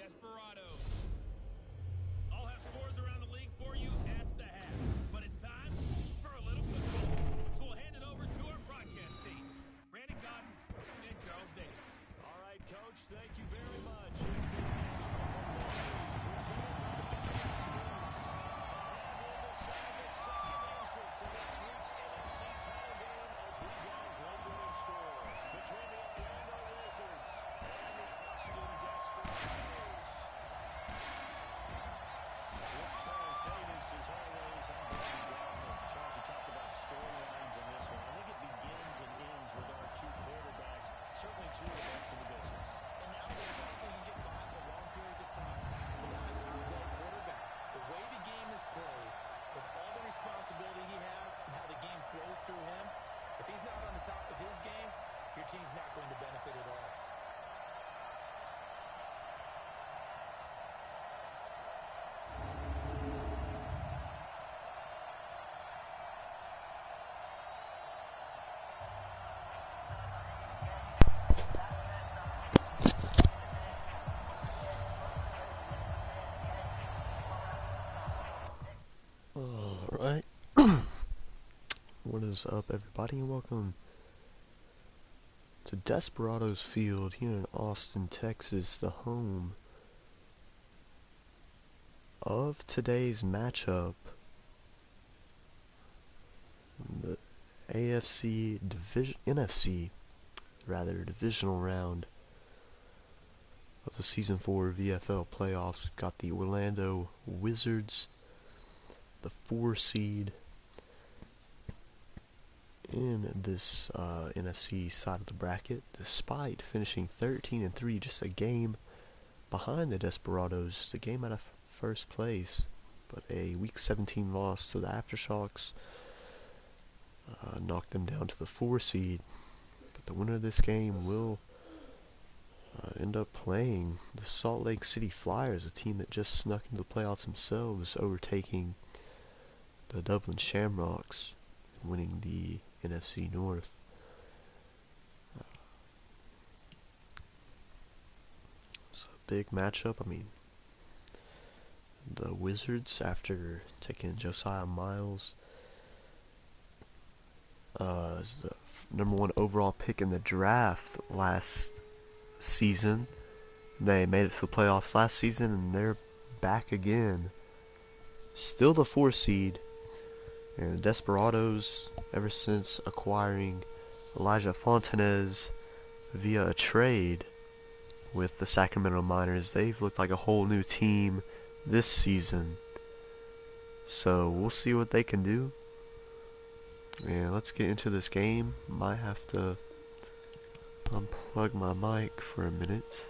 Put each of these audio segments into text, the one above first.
Desperados. I'll have scores around the league for you at the half. But it's time for a little football. So we'll hand it over to our broadcast team, Brandon Cotton and Charles Davis. All right, Coach, thank you very much. It's the National Football League presented by Desperados. And we'll decide the second entrant to this week's NFC title game as we go Glenwood in store between the Orlando Wizards and the Austin Desperados. With Charles Davis, as always, I'm Brandon Cotton. Charles, you talked about storylines in this one. I think it begins and ends with our two quarterbacks, certainly two of the best in the business. And now there's often you get by for long periods of time without a top-flight quarterback. The way the game is played, with all the responsibility he has and how the game flows through him, if he's not on the top of his game, your team's not going to benefit at all. Alright, what is up everybody and welcome to Desperados Field here in Austin, Texas, the home of today's matchup, the NFC divisional round of the Season 4 VFL playoffs. We've got the Orlando Wizards, the 4 seed in this NFC side of the bracket, despite finishing 13-3, just a game behind the Desperados, just a game out of first place, but a Week 17 loss to the Aftershocks knocked them down to the 4 seed. But the winner of this game will end up playing the Salt Lake City Flyers, a team that just snuck into the playoffs themselves, overtaking the Dublin Shamrocks, winning the NFC North. It's a big matchup. I mean, the Wizards, after taking Josiah Miles as the #1 overall pick in the draft last season, they made it to the playoffs last season, and they're back again. Still the 4 seed. And the Desperados, ever since acquiring Elijah Fontanez via a trade with the Sacramento Miners, they've looked like a whole new team this season. So we'll see what they can do. And let's get into this game. Might have to unplug my mic for a minute.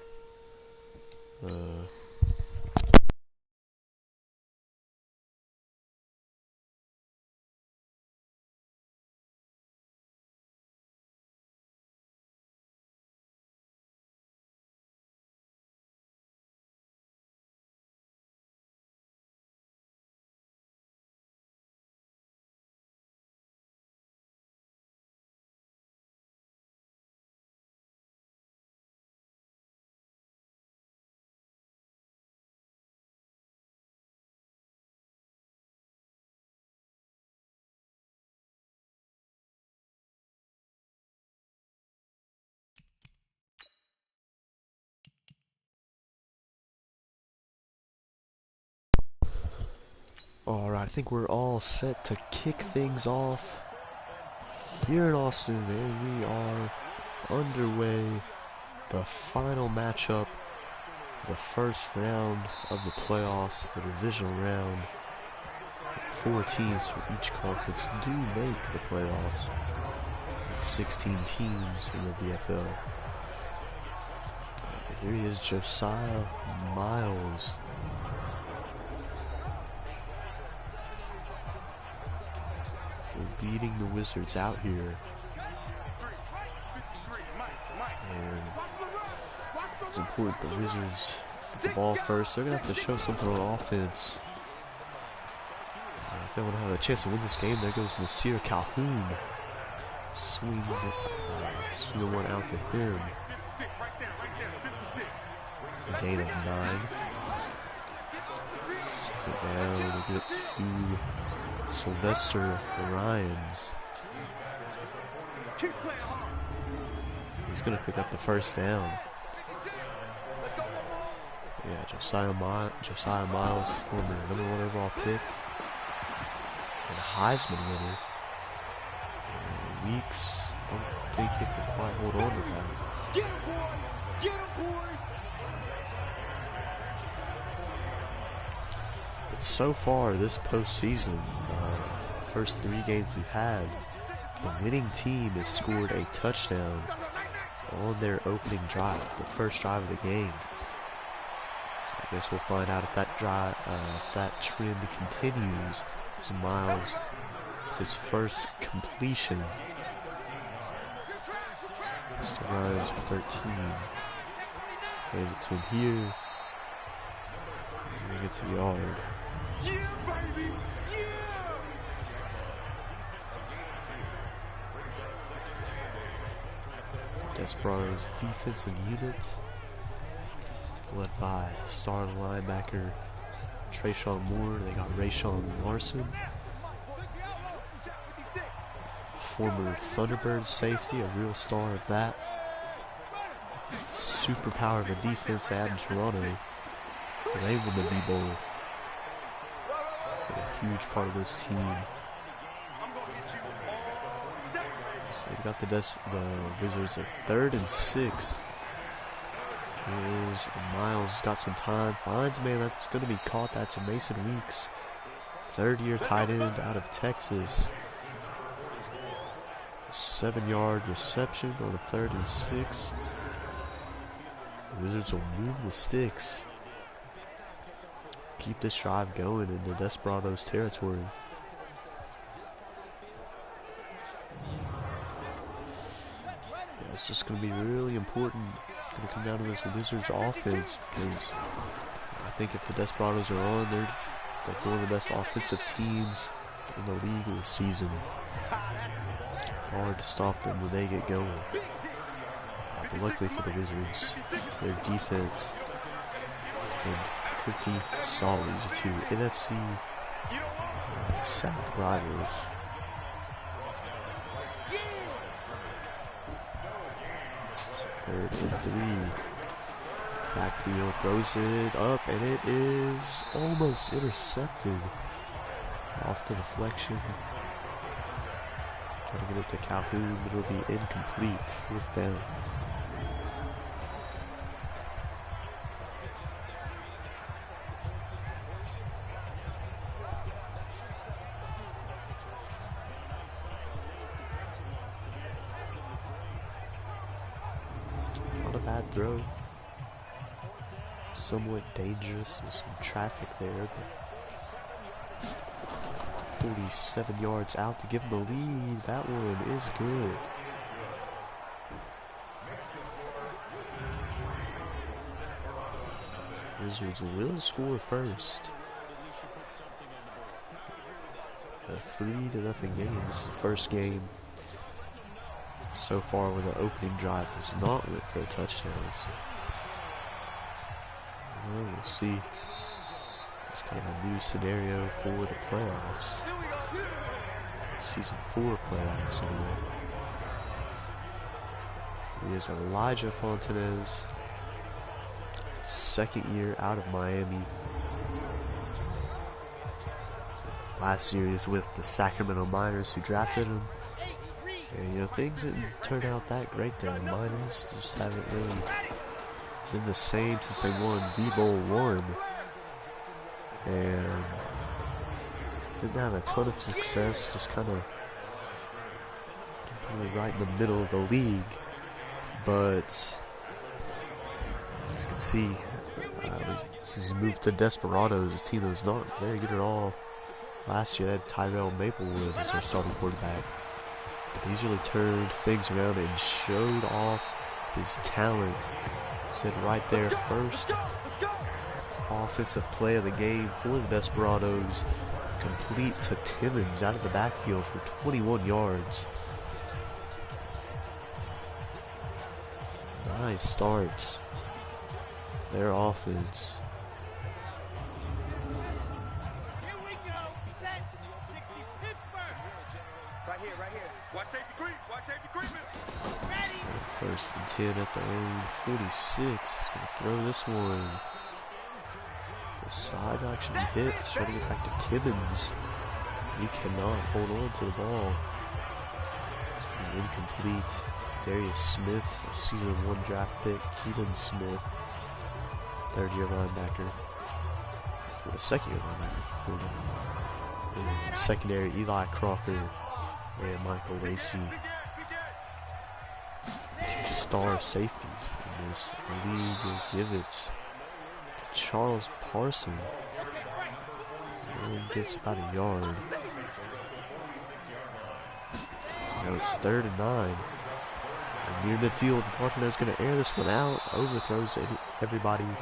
Alright, I think we're all set to kick things off here in Austin, and we are underway. The final matchup, the first round of the playoffs, the divisional round. 4 teams from each conference do make the playoffs. 16 teams in the VFL. Here he is, Josiah Miles. Beating the Wizards out here. And it's important the Wizards get the ball first. They're going to have to show something on offense. If they want to have a chance to win this game, there goes Nasir Calhoun. Swing one out to him. A gain of 9. Second down, we get to Sylvester Ryans. He's going to pick up the first down. Yeah, Josiah Miles, former #1 overall pick and Heisman winner. Weeks, I don't think he can quite hold on to that. Get him, boy! Get him, boy! But so far this postseason, first 3 games we've had, the winning team has scored a touchdown on their opening drive, the first drive of the game. So I guess we'll find out if that drive, if that trend continues. So Miles, his first completion. Mr. Ryan's for 13. Hands it to him here. And he gets a yard. Yeah, baby! Yeah! Desperados defensive unit, led by star linebacker Trayshawn Moore. They got Rayshawn Larson, former Thunderbird safety, a real star of that. Superpower of a defense they had in Toronto. And they won the V-Bowl. A huge part of this team. So they got the Wizards at 3rd and 6. Here's Miles, got some time, finds man that's going to be caught. That's a Mason Weeks, 3rd-year tight end out of Texas. 7-yard reception on a 3rd and 6. The Wizards will move the sticks, keep this drive going into Desperados territory. Yeah, it's just going to be really important. It's going to come down to this Wizards offense, because I think if the Desperados are on, they're like one of the best offensive teams in the league this season. Hard to stop them when they get going. But luckily for the Wizards, their defense has been pretty solid. These are 2 NFC South rivals. So 3rd and 3. Backfield throws it up, and it is almost intercepted. Off the deflection. Trying to get it to Calhoun, but it'll be incomplete. 4th down. Not a bad throw. Somewhat dangerous with some traffic there, but 47 yards out to give them the lead. That one is good. Wizards will score first. A 3-0 game. This is the first game so far where the opening drive has not went for touchdowns. Well, we'll see. It's kind of a new scenario for the playoffs. Season 4 playoffs anyway. Here's Elijah Fontanez, 2nd year out of Miami. Last year he was with the Sacramento Miners, who drafted him. And things didn't turn out that great there. The Miners just haven't really been the same since they won V-Bowl 1. And didn't have a ton of success, just kind of really right in the middle of the league. But as you can see, since he moved to Desperados, a team that was not very good at all. Last year they had Tyrell Maplewood as their starting quarterback. He's really turned things around and showed off his talent. Said right there, first offensive play of the game for the Desperados, complete to Timmons out of the backfield for 21 yards. Nice start. their offense. Here we go. Set. 60 Pittsburgh. Right here, right here. Watch safety creep. Watch safety creeping. Ready. First and 10 at their own 46. He's going to throw this one. The side action hits. Trying to get back to Kibbins. He cannot hold on to the ball. It's going to be incomplete. Darius Smith, a season 1 draft pick. Keaton Smith, third-year linebacker. A second-year linebacker for Florida. And secondary, Eli Crocker and Michael Lacey. Star safeties in this league. Will give it to Charles Parson. He gets about a yard. Now it's 3rd and 9. And near midfield, Fontenot's going to air this one out. Overthrows everybody. And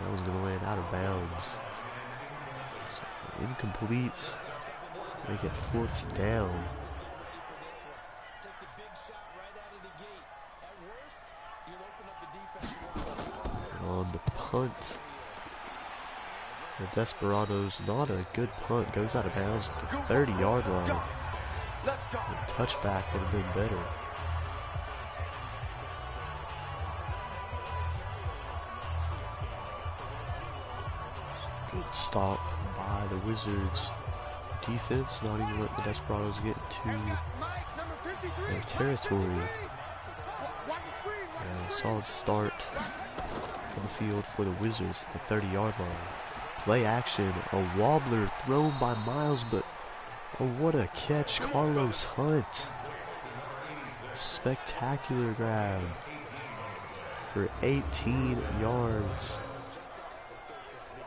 that one's going to land out of bounds. So, incomplete. Make it 4th down. On the punt, the Desperados, not a good punt, goes out of bounds at the 30-yard line. The touchback would have been better. Good stop by the Wizards defense, not even let the Desperados get to their territory. And a solid start on the field for the Wizards at the 30-yard line. Play action, a wobbler thrown by Miles, but oh, what a catch, Carlos Hunt. Spectacular grab for 18 yards.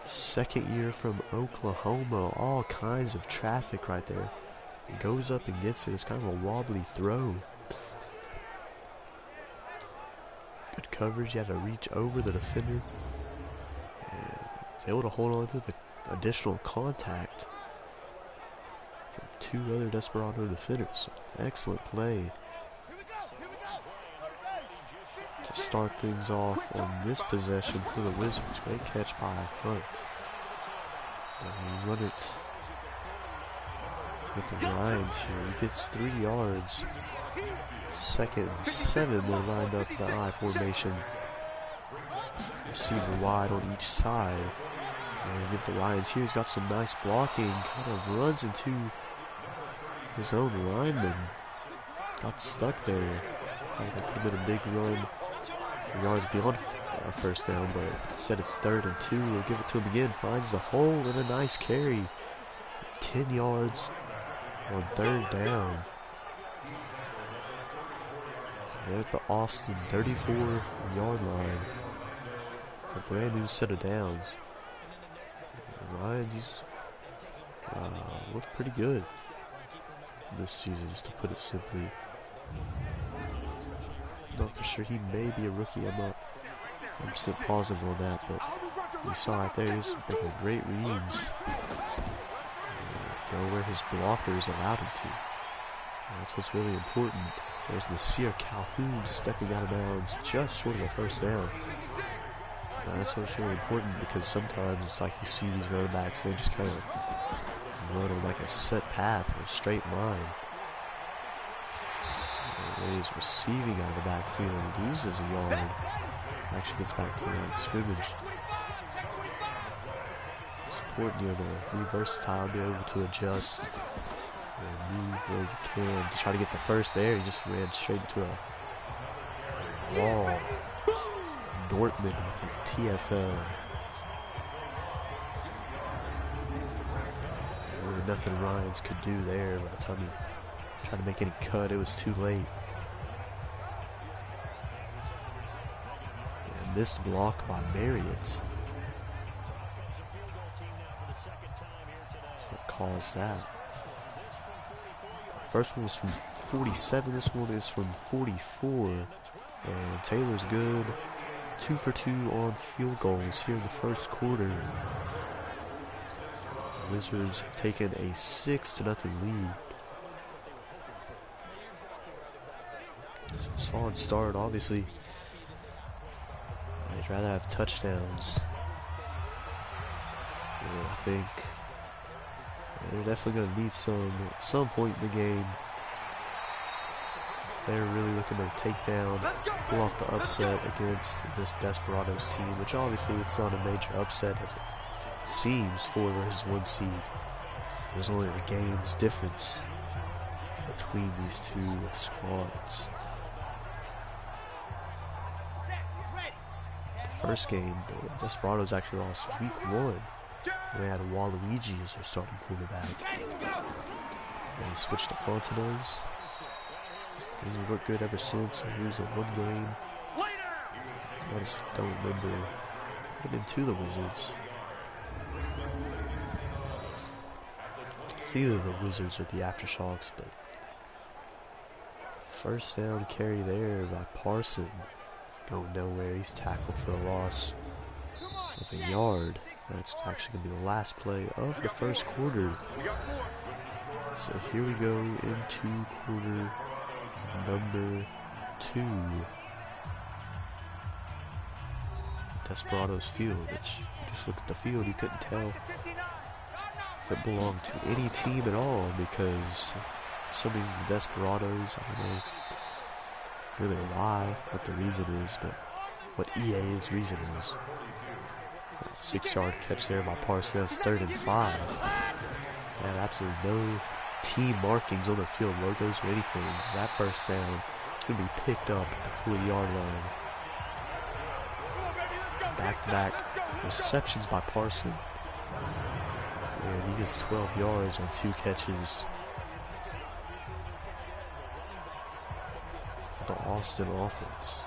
Second year from Oklahoma, all kinds of traffic right there. Goes up and gets it. It's kind of a wobbly throw. Good coverage. You had to reach over the defender. And was able to hold on to the additional contact from 2 other Desperado defenders. So, excellent play to start things off on this possession for the Wizards. Great catch by Hunt. And we run it with the Lions here. He gets 3 yards. 2nd and 7, they're lined up the I formation. Receiver wide on each side. And give the Lions here. He's got some nice blocking. Kind of runs into his own lineman. Got stuck there. That could have been a big run. Yards beyond first down, but instead it's 3rd and 2. We'll give it to him again. Finds the hole and a nice carry. 10 yards on 3rd down. They're at the Austin 34-yard line. A brand new set of downs. Lions look pretty good this season, just to put it simply. Not for sure, he may be a rookie. I'm not 100% positive on that, but you saw right there, he's making great reads. Go where his blockers allowed him to. And that's what's really important. There's Nasir Calhoun stepping out of bounds just short of the first down. Now, that's what's really important, because sometimes it's like you see these running backs, they just kind of run on like a set path or a straight line. And he's receiving out of the backfield, loses a yard, actually gets back to the line of scrimmage. It's important, to be versatile, be able to adjust and move where you can to try to get the first there. He just ran straight into a wall. Dortmund with the TFL. Really nothing Ryans could do there. By the time he tried to make any cut, it was too late. And missed block by Marriott. What caused that? The first one was from 47. This one is from 44. And Taylor's good. 2 for 2 on field goals here in the first quarter. The Wizards have taken a 6-0 lead. Solid start, obviously. A They'd rather have touchdowns. And I think they're definitely going to need some at some point in the game. If they're really looking to take down, pull off the upset against this Desperados team, which obviously it's not a major upset as it seems, 4 versus 1 seed. There's only a game's difference between these two squads. The first game, the Desperados actually lost week 1. They had Waluigi as their starting quarterback. They switched to Fontanez. He's looked good ever since. He was in 1 game. I just don't remember. Might have been to the Wizards. It's either the Wizards or the Aftershocks, but first down carry there by Parson. Going nowhere. He's tackled for a loss of a yard. That's actually going to be the last play of the first quarter. So here we go into quarter number 2. Desperados field, which you just look at the field, you couldn't tell if it belonged to any team at all, because for some reason the Desperados, I don't know really why, what the reason is, but what EA's reason is. 6-yard catch there by Parson. That's 3rd and 5. They have absolutely no team markings on the field, logos or anything. That first down is going to be picked up at the 40-yard line. Back-to-back receptions by Parson. And he gets 12 yards on 2 catches. For the Austin offense.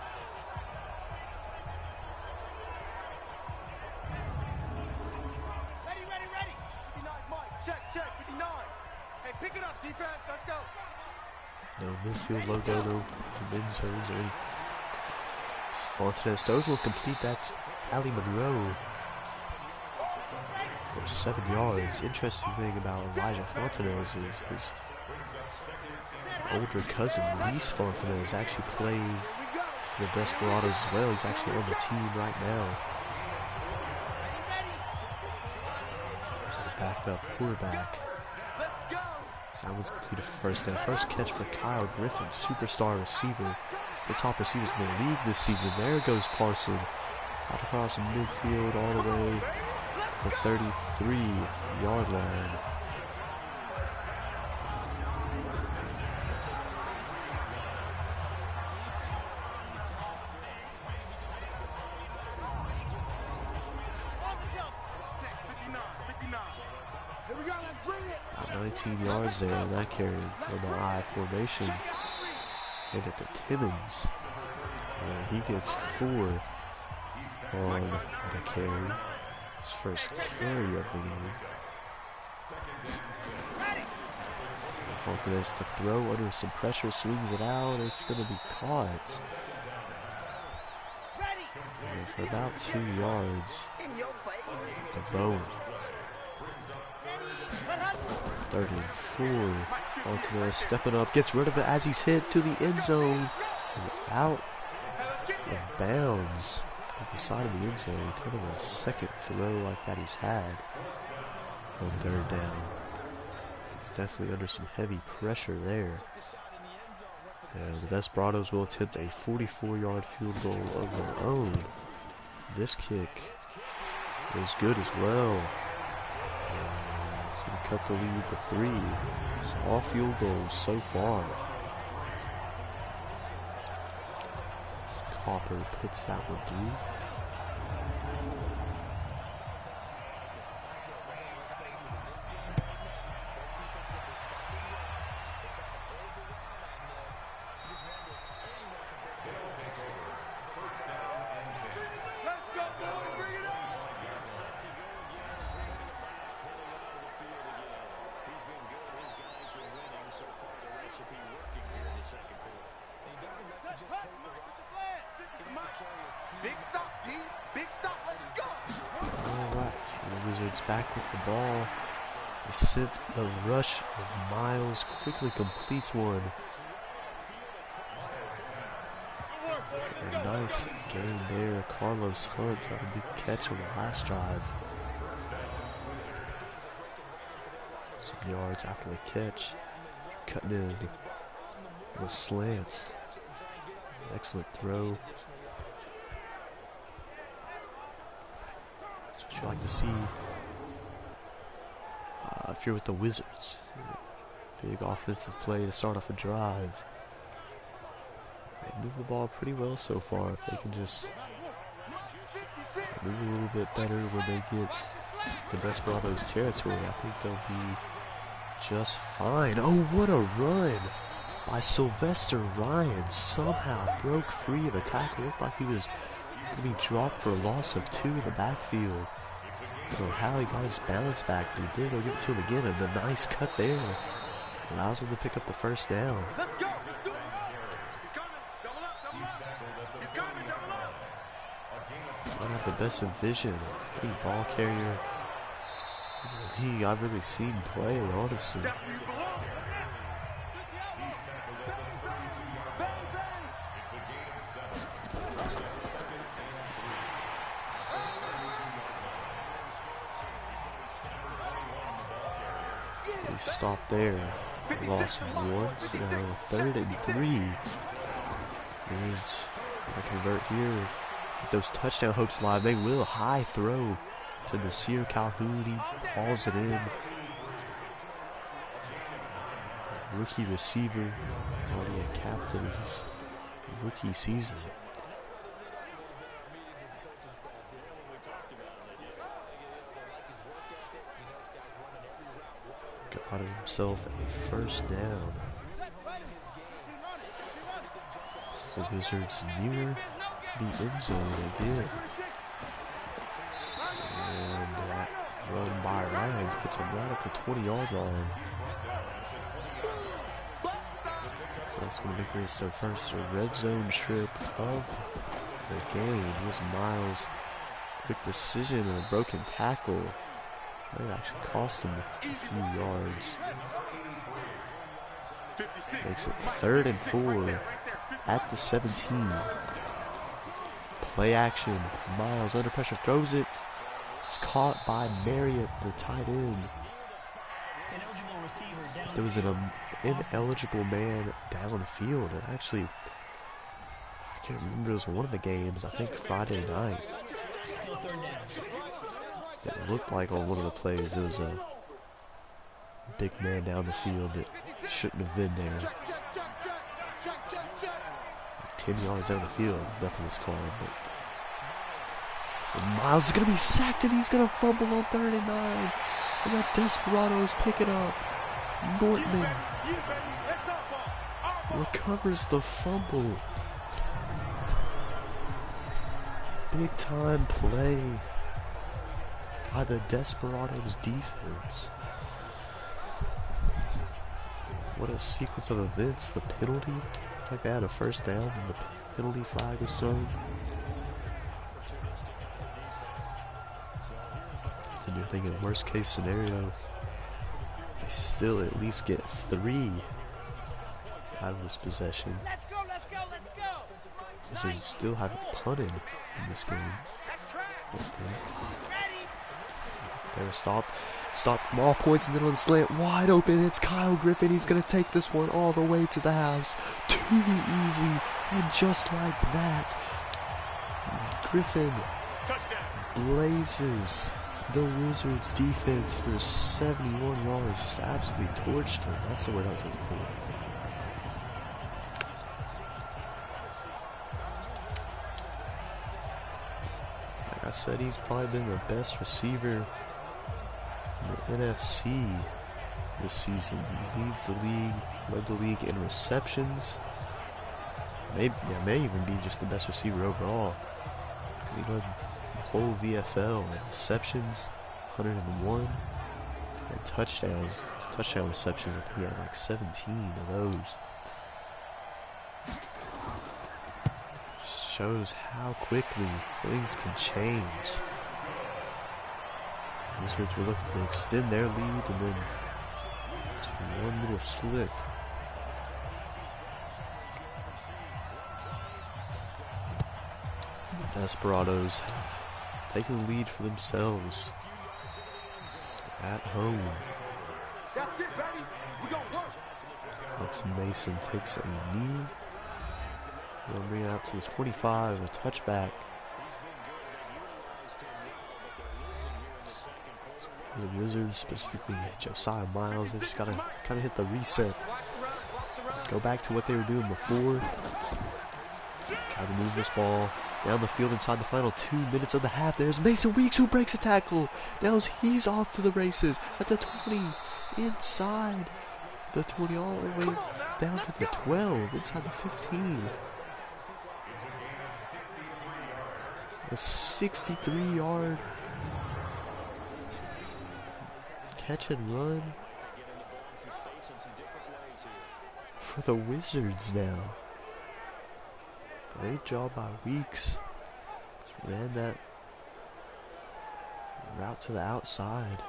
No midfield logo, no end zones or anything. Fontanez throws will complete. That's Ali Monroe for 7 yards. Interesting thing about Elijah Fontanez is his older cousin, Reese Fontanez, actually playing the Desperados as well. He's actually on the team right now. So the backup quarterback. That was completed for first down. First catch for Kyle Griffin, superstar receiver. The top receivers in the league this season. There goes Parson. Out across midfield all the way to the 33-yard line. About 19 yards there on that carry on the I formation. And at the Timmons, he gets 4 on the carry. His first carry of the game. Fontanez to throw under some pressure, swings it out. It's going to be caught. And for about 2 yards. The bone. 3rd and 4. Fontanez stepping up, gets rid of it as he's hit to the end zone. And out of bounds at the side of the end zone. Kind of the second throw like that he's had on 3rd down. He's definitely under some heavy pressure there. And the Desperados will attempt a 44-yard field goal of their own. This kick is good as well. Cut the lead to 3. So all field goals so far. Copper puts that one through. Big stop, G. Big stop. Let's go. All right. The Wizards back with the ball. They sent the rush of Miles. Quickly completes one. A nice gain there. Carlos Hunt had a big catch on the last drive. Some yards after the catch. Cutting in the slant. Excellent throw. That's what you like to see if you're with the Wizards. Big offensive play to start off a drive. They move the ball pretty well so far. If they can just move a little bit better when they get to Desperados territory, I think they'll be just fine. Oh, what a run by Sylvester Ryan. Somehow broke free of a tackle. Looked like he was going to be dropped for a loss of 2 in the backfield. I don't know how he got his balance back, but he did. They'll give it to him again, and a nice cut there allows him to pick up the first down. Let's go. He's coming. Double up. He's coming. Double up. Might have the best vision of any ball carrier in the league I've really seen play, honestly. He stopped there. Lost 1. So now 3rd and 3. Wizards gonna convert here. Get those touchdown hopes alive. They will. High throw to Nasir Calhoun. He hauls it in. Rookie receiver. Already a captain of his rookie season. Got himself a first down. The Wizards near the end zone again. And that run by Ryan puts him right at the 20-yard line. So that's going to make this their first red zone trip of the game. Here's Miles. Quick decision and a broken tackle. Might actually cost him a few yards. Makes it 3rd and 4 at the 17. Play action. Miles under pressure throws it. It's caught by Marriott, the tight end. There was an ineligible man down the field. And actually, I can't remember. It was one of the games. I think Friday night. It looked like on one of the plays it was a big man down the field that shouldn't have been there. Like 10 yards down the field, nothing was called. But Miles is going to be sacked and he's going to fumble on 3rd and 9. And the Desperados pick it up. Nortman recovers the fumble. Big time play by the Desperados defense. What a sequence of events. The penalty, like they had a first down and the penalty flag was thrown. And you're thinking worst case scenario, they still at least get 3 out of this possession. Let's go. So they still haven't punted in this game. They were stopped from all points and then on the slant, wide open. It's Kyle Griffin. He's going to take this one all the way to the house. Too easy. And just like that, Griffin blazes the Wizards defense for 71 yards. Just absolutely torched him. That's the word I was looking for. Like I said, he's probably been the best receiver in the NFC this season. He leads the league, led the league in receptions. May even be just the best receiver overall. He led the whole VFL in receptions, 101, and touchdown receptions. I think he had like 17 of those. Shows how quickly things can change. Wizards were looking to extend their lead, and then just one little slip. Desperados have taken the lead for themselves at home. That's it, baby. We gonna work. Alex Mason takes a knee. They'll bring it out to the 25, a touchback. The Wizards, specifically Josiah Miles, they just gotta kind of hit the reset. Go back to what they were doing before. Try to move this ball down the field inside the final 2 minutes of the half. There's Mason Weeks who breaks a tackle. Now he's off to the races at the 20, inside the 20, all the way down to the 12, inside the 15. The 63-yard catch and run for the Wizards now. Great job by Weeks. Just ran that route to the outside.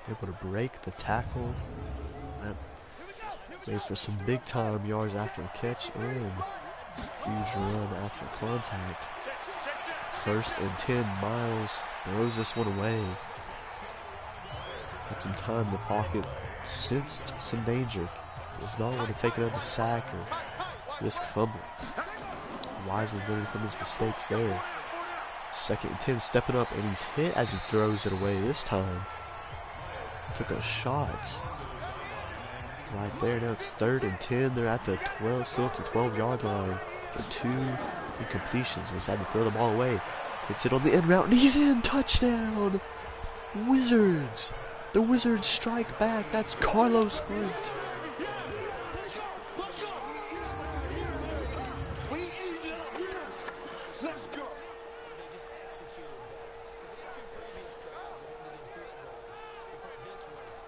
Able to break the tackle. That made for some big time yards after the catch and huge run after contact. 1st and 10, Miles throws this one away. Had some time in the pocket, sensed some danger. Does not want to take another sack or risk fumbling. Wisely learning from his mistakes there. 2nd and 10, stepping up, and he's hit as he throws it away this time. Took a shot right there. Now it's 3rd and 10. They're at the 12, still at the 12-yard line. For 2 incompletions. We decided to throw the ball away. Hits it on the end route, and he's in. Touchdown! Wizards! The Wizards strike back. That's Carlos Hunt. Let's go.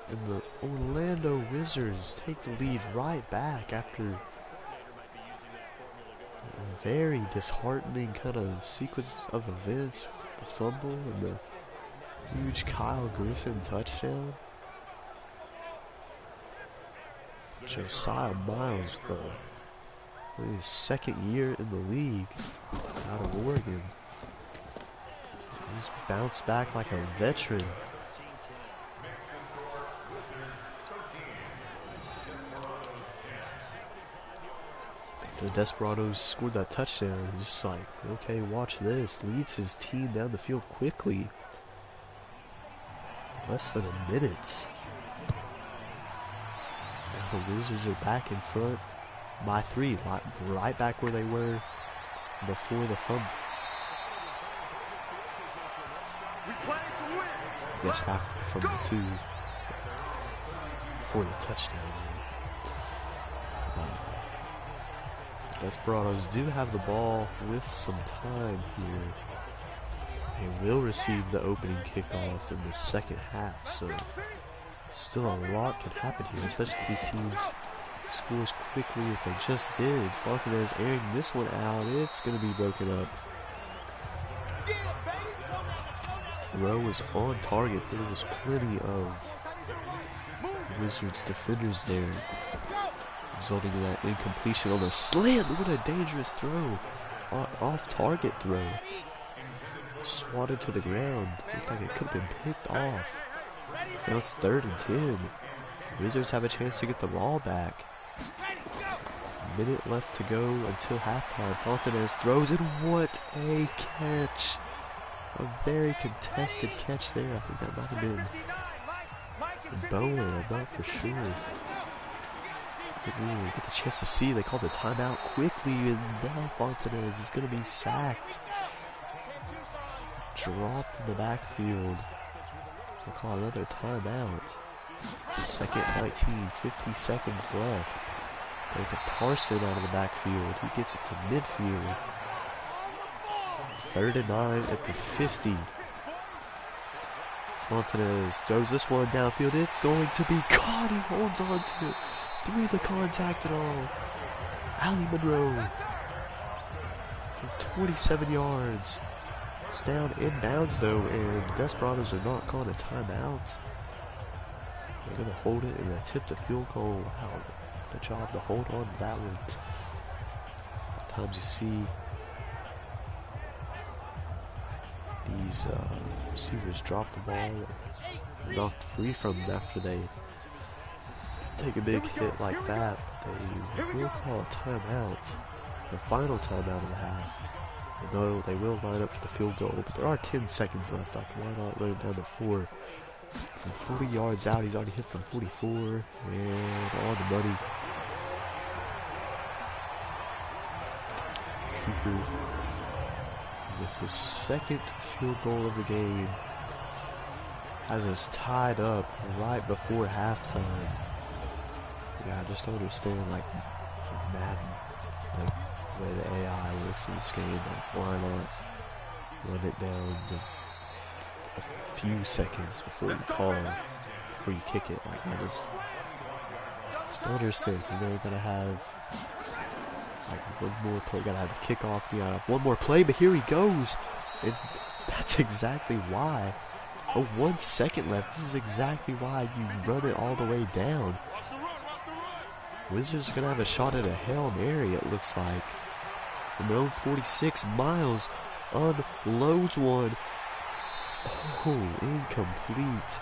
And the Orlando Wizards take the lead right back after a very disheartening kind of sequence of events. The fumble and the huge Kyle Griffin touchdown. Josiah Miles, his 2nd year in the league out of Oregon. He's bounced back like a veteran. The Desperados scored that touchdown. He's just like, okay, watch this. Leads his team down the field quickly. Less than a minute. Now the Wizards are back in front by 3, right back where they were before the fumble. Yes, after the fumble too. Before the touchdown. Desperados do have the ball with some time here. They will receive the opening kickoff in the 2nd half, so still a lot can happen here, especially if these teams score as quickly as they just did. Fontenez airing this one out. It's going to be broken up. Throw was on target. There was plenty of Wizards defenders there, resulting in that incompletion on a slant. What a dangerous throw. Off target throw. Swatted to the ground. Looked like it could have been picked off. Now it's 3rd and 10. Wizards have a chance to get the ball back. Minute left to go until halftime. Fontenez throws it. What a catch. A very contested catch there. I think that might have been Bowen. I'm not for sure. Didn't really get the chance to see. They called the timeout quickly, and now Fontenez is going to be sacked. Dropped in the backfield. We'll call another timeout. 2nd 19, 50 seconds left. Throw to Parson out of the backfield. He gets it to midfield. 3rd and 9 at the 50. Fontenez throws this one downfield. It's going to be caught. He holds on to it through the contact and all. Ali Monroe from 27 yards. It's down inbounds though, and Desperados are not calling a timeout. They're going to hold it and attempt the field goal. Wow, what a job to hold on to that one. Sometimes you see these receivers drop the ball, knocked free from them after they take a big hit like that. They will call a timeout, their final timeout of the half. And though they will line up for the field goal, but there are 10 seconds left. Like, why not run it down to 4? From 40 yards out, he's already hit from 44, and on the money. Cooper with his second field goal of the game has us tied up right before halftime. Yeah, I just don't understand, like Madden, like the way the AI works in this game. Like, why not run it down to a few seconds before you kick it? Like, I just don't understand. You know, you're gonna have like one more play, gotta have the kickoff, you gotta have one more play, but here he goes, and that's exactly why. Oh, 1 second left. This is exactly why you run it all the way down. Wizards are gonna have a shot at a Hail Mary, it looks like. From their own 46, Miles unloads one. Oh, incomplete.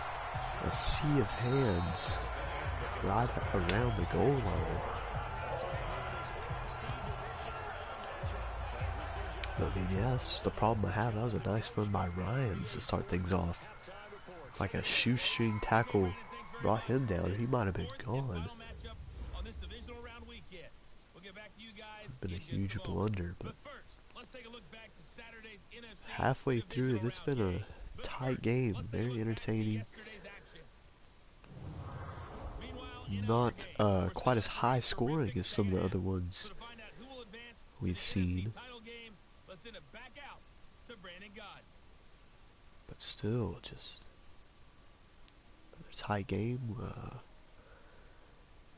A sea of hands right around the goal line. I mean, yeah, that's just the problem I have. That was a nice run by Ryans to start things off. It's like a shoestring tackle brought him down. He might have been gone. It's been a huge blunder, but halfway through it, it's been a tight game. Very entertaining. Not quite as high scoring as some of the other ones we've seen. But still, just a tight game.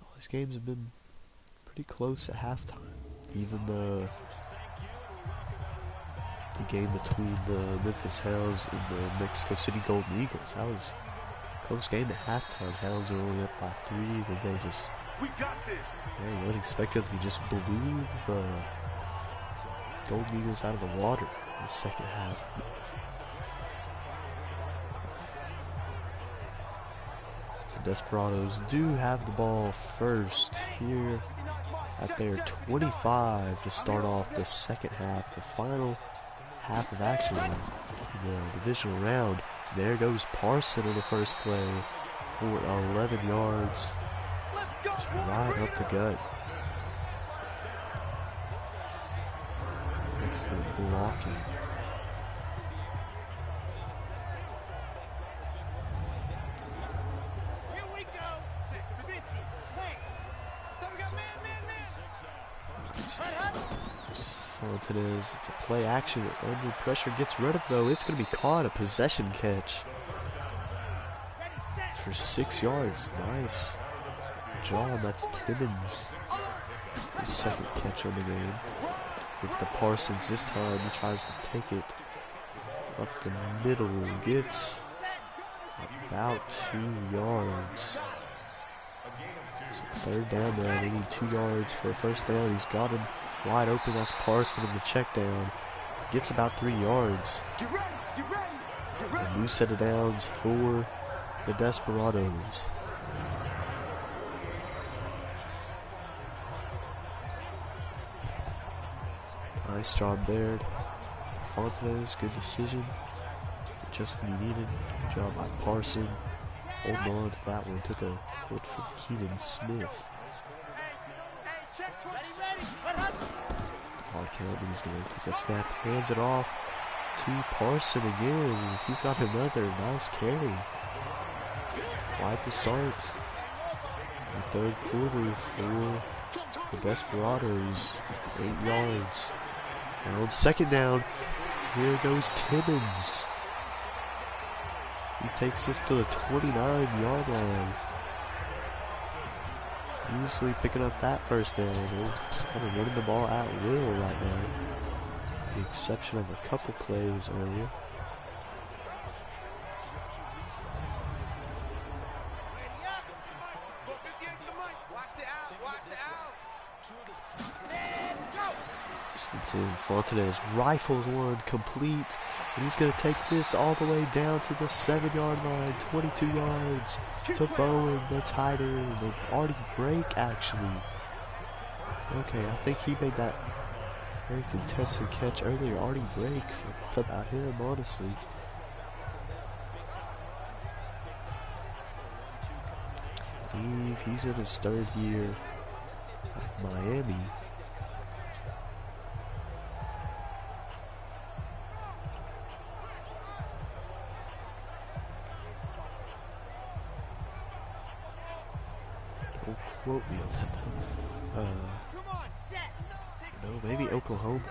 All these games have been pretty close at halftime. Even the game between the Memphis Hounds and the Mexico City Golden Eagles, that was a close game at halftime. Hounds were only up by 3, then they just very unexpectedly just blew the Golden Eagles out of the water in the second half. The Desperados do have the ball first here at their 25 to start off the second half, the final half of action in the divisional round. There goes Parson on the first play for 11 yards, just right up the gut. Excellent blocking. Here we go. 50. Swing. So we got man. Fontanez, it's a play action under pressure, gets rid of it though. It's going to be caught, a possession catch for 6 yards. Nice job. That's Timmons, his second catch on the game. With the Parsons this time, he tries to take it up the middle, gets about 2 yards. So third down there, they need 2 yards for a first down. He's got him wide open. That's Parson in the check down. Gets about 3 yards. A new set of downs for the Desperados. Nice job there. Fontanez, good decision. Just when you needed. Good job by Parson. Holding on to that one. Took a hit from Keenan Smith. Hard count, but he's going to take a snap. Hands it off to Parson again. He's got another nice carry. Quite the start. The third quarter for the Desperados. 8 yards. Now on second down, here goes Timmons. He takes this to the 29-yard line. Easily picking up that first down. They're just kind of running the ball at will right now. With the exception of a couple plays earlier. Fontanez rifles one complete And he's going to take this all the way down to the 7-yard line, 22 yards to Bowen, the tight end. The Artie break, actually. Okay, I think he made that very contested catch earlier. Artie break for about him, honestly. I believe he's in his 3rd year at Miami. Don't quote me on that though. No, maybe Oklahoma.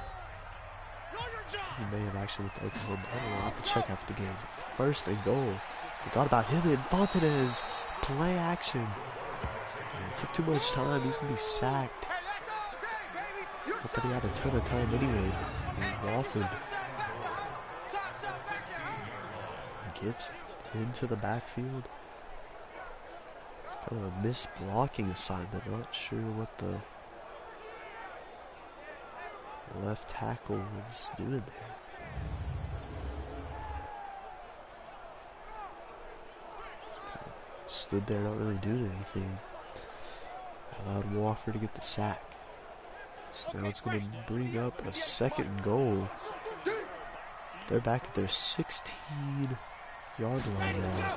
He may have actually went to Oklahoma. I don't know. I'll have to check after the game. 1st and goal. Forgot about him and Fontenez. Play action. Man, it took too much time. He's going to be sacked. Not that he had a ton of time anyway. Wofford gets into the backfield. Kind of a missed blocking assignment. Not sure what the left tackle was doing there. Stood there not really doing anything. Allowed Wofford to get the sack. So now it's going to bring up a 2nd and goal. They're back at their 16-yard line now.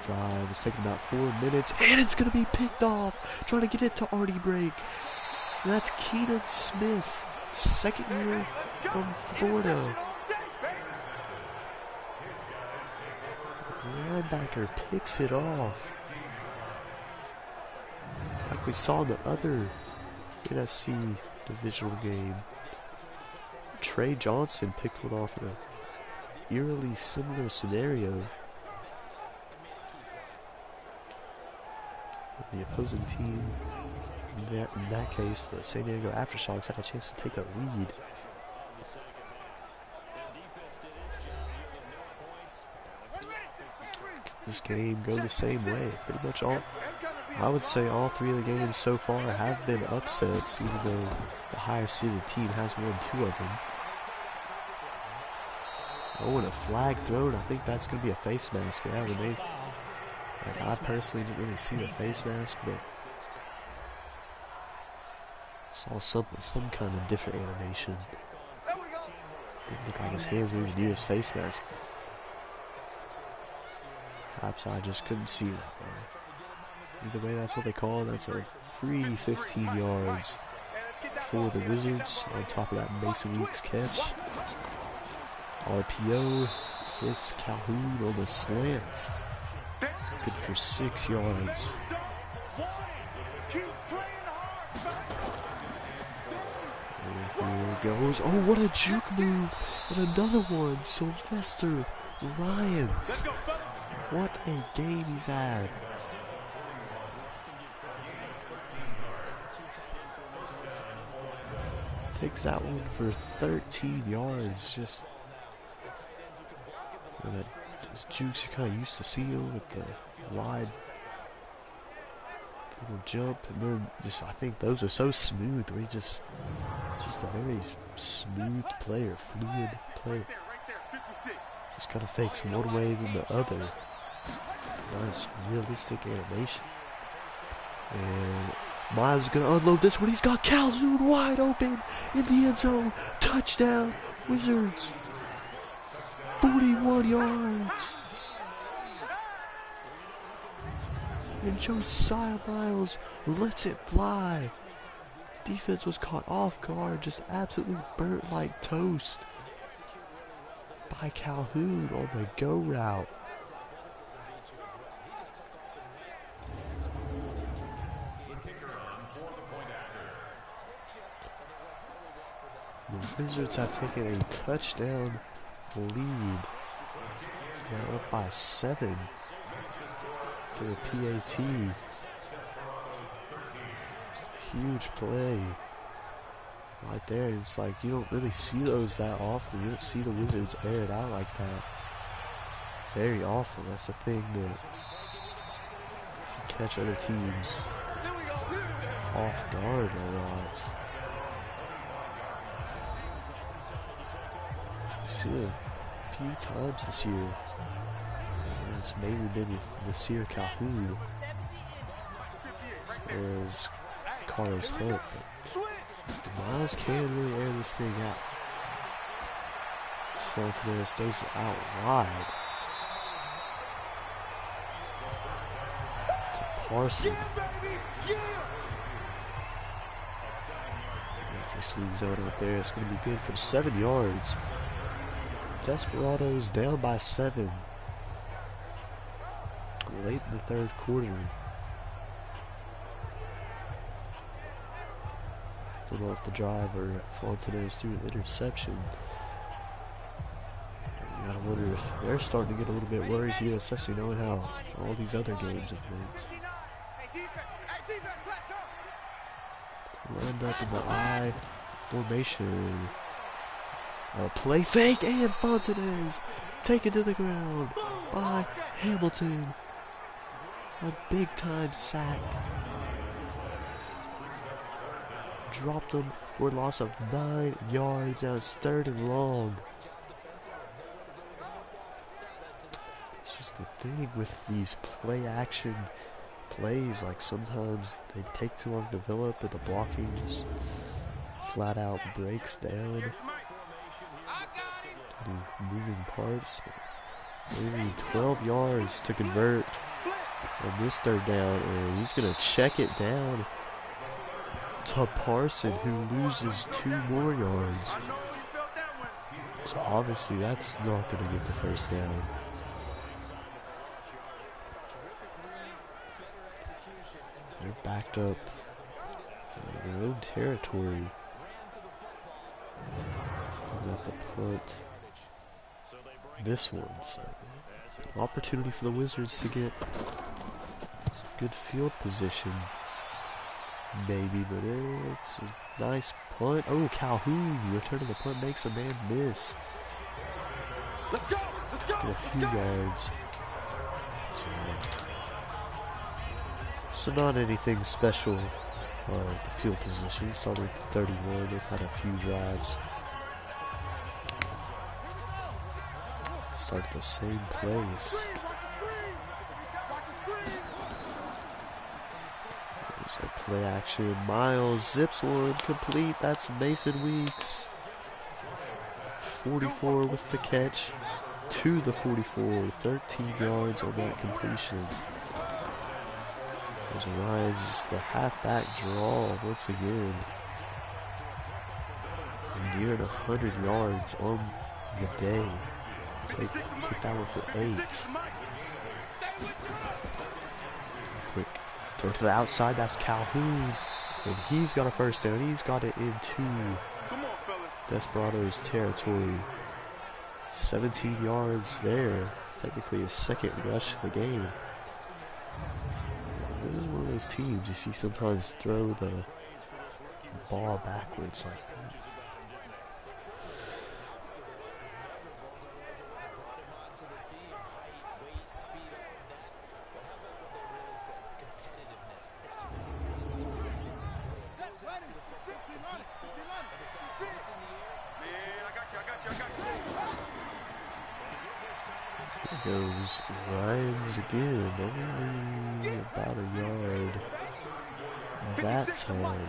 Drive is taking about 4 minutes, and it's going to be picked off. Trying to get it to Artie break. And that's Keenan Smith, 2nd year from Florida. The linebacker picks it off. Like we saw in the other NFC divisional game. Trey Johnson picked one off in an eerily similar scenario. The opposing team, in that case, the San Diego Aftershocks, had a chance to take a lead. This game go the same way. Pretty much all, I would say all 3 of the games so far have been upsets, even though the higher seeded team has won 2 of them. Oh, and a flag thrown. I think that's going to be a face mask. Yeah, when they, like, I personally didn't really see the face mask, but saw some kind of different animation. Didn't look like his hands were even near his face mask. Perhaps I just couldn't see that, man. Either way, that's what they call it. That's a free 15 yards for the Wizards on top of that Mason Weeks catch. RPO hits Calhoun on the slant. Good for 6 yards. And here goes. Oh, what a juke move. And another one. Sylvester Ryans. What a game he's had. Takes that one for 13 yards. Just those jukes you're kind of used to seeing with the wide little jump, and then just I think those are so smooth. Where he just a very smooth player, fluid player. Just kind of fakes one way than the other. Nice realistic animation. And Miles is going to unload this one. He's got Calhoun wide open in the end zone. Touchdown, Wizards. 41 yards. And Josiah Miles lets it fly. Defense was caught off guard, just absolutely burnt like toast by Calhoun on the go route. The Wizards have taken a touchdown lead. Now up by 7 for the PAT. Huge play right there. It's like you don't really see those that often. You don't see the Wizards air it out like that very often. That's the thing that can catch other teams off guard a lot. See a few times this year. And it's mainly been with Nasir Calhoun as Carlos Hunt. But Miles can really air this thing out. Fontanez throws it out wide to Parson. For swing zone out there, it's going to be good for 7 yards. Desperados down by 7. Late in the third quarter. Going off the driver, Fontanez threw an interception. You gotta wonder if they're starting to get a little bit worried here, especially knowing how all these other games have went. Lined up in the I formation. Play fake, and Fontanez taken to the ground by Hamilton. A big time sack. Dropped them for a loss of 9 yards. Now it's 3rd and long. It's just the thing with these play action plays, like sometimes they take too long to develop, and the blocking just flat out breaks down. The moving parts. Only 12 yards to convert on this 3rd down, and he's going to check it down to Parson, who loses 2 more yards. So obviously that's not going to get the 1st down. They're backed up in their own territory. They'll have to punt this one. So opportunity for the Wizards to get some good field position. Maybe, but it's a nice punt. Oh, Calhoun returning the punt, makes a man miss. Get a few yards. So not anything special. The field position started at the 31. They've had a few drives. Start at the same place. There's a play action. Miles zips one complete. That's Mason Weeks. 44 with the catch to the 44. 13 yards on that completion. There's Ryan's just the halfback draw once again. Near 100 yards on the day. Take that one for 8. Quick throw to the outside. That's Calhoun, and he's got a 1st down. He's got it into Desperados territory. 17 yards there. Technically his 2nd rush of the game. This is one of those teams you see sometimes throw the ball backwards like that. Goes Ryan's again, only about a yard that time.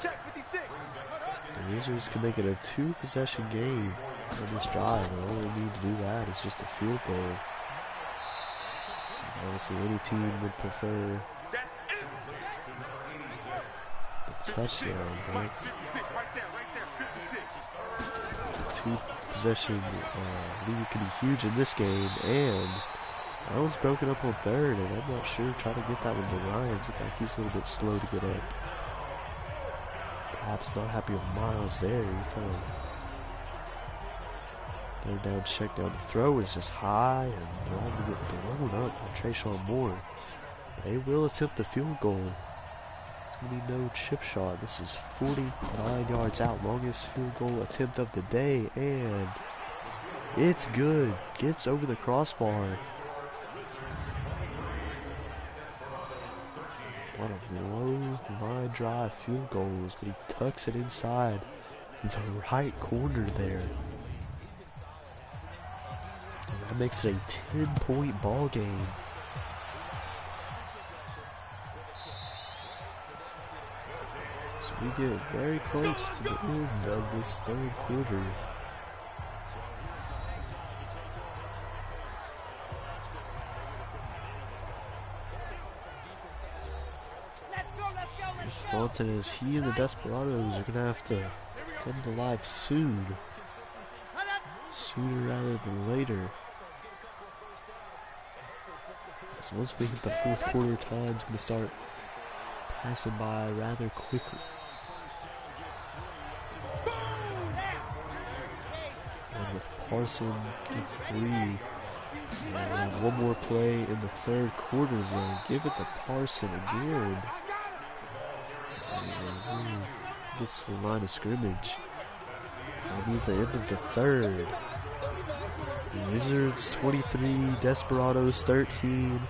The Wizards can make it a 2-possession game on this drive, and all they need to do that is just a field goal. Obviously any team would prefer the touchdown, but 2-possession lead can be huge in this game, and that one's broken up on 3rd, and I'm not sure trying to get that one to Ryan's. Looks like he's a little bit slow to get up. Perhaps not happy with Miles there. He kind of 3rd down, check down. The throw is just high and allowed to get blown up by Trayshawn Moore. They will attempt the field goal. There's going to be no chip shot. This is 49 yards out. Longest field goal attempt of the day, and it's good. Gets over the crossbar. One of low line drive field goals, but he tucks it inside the right corner there. That makes it a 10-point ball game. So we get very close to the end of this third quarter. Fontanez, he and the Desperados are going to have to come to life soon. Sooner rather than later. As once we hit the fourth quarter, time's going to start passing by rather quickly. And if Parson gets 3, and one more play in the third quarter, we'll give it to Parson again. Gets to the line of scrimmage. That'll be the end of the third. Wizards 23, Desperados 13.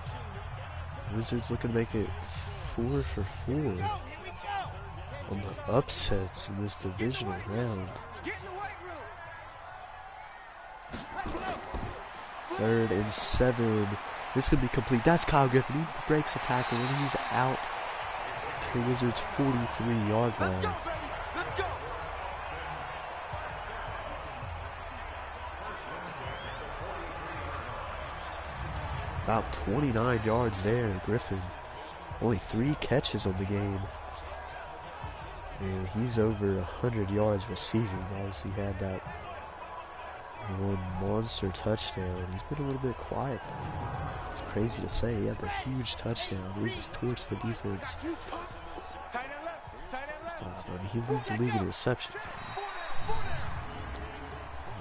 Wizards looking to make it 4 for 4 on the upsets in this divisional round. 3rd and 7. This could be complete. That's Kyle Griffin. He breaks a tackle and he's out to the Wizards' 43-yard line. About 29 yards there, Griffin. Only 3 catches on the game. And he's over 100 yards receiving. Obviously had that one monster touchdown. He's been a little bit quiet though. It's crazy to say. He had the huge touchdown. He just torched the defense. He leads the league in receptions.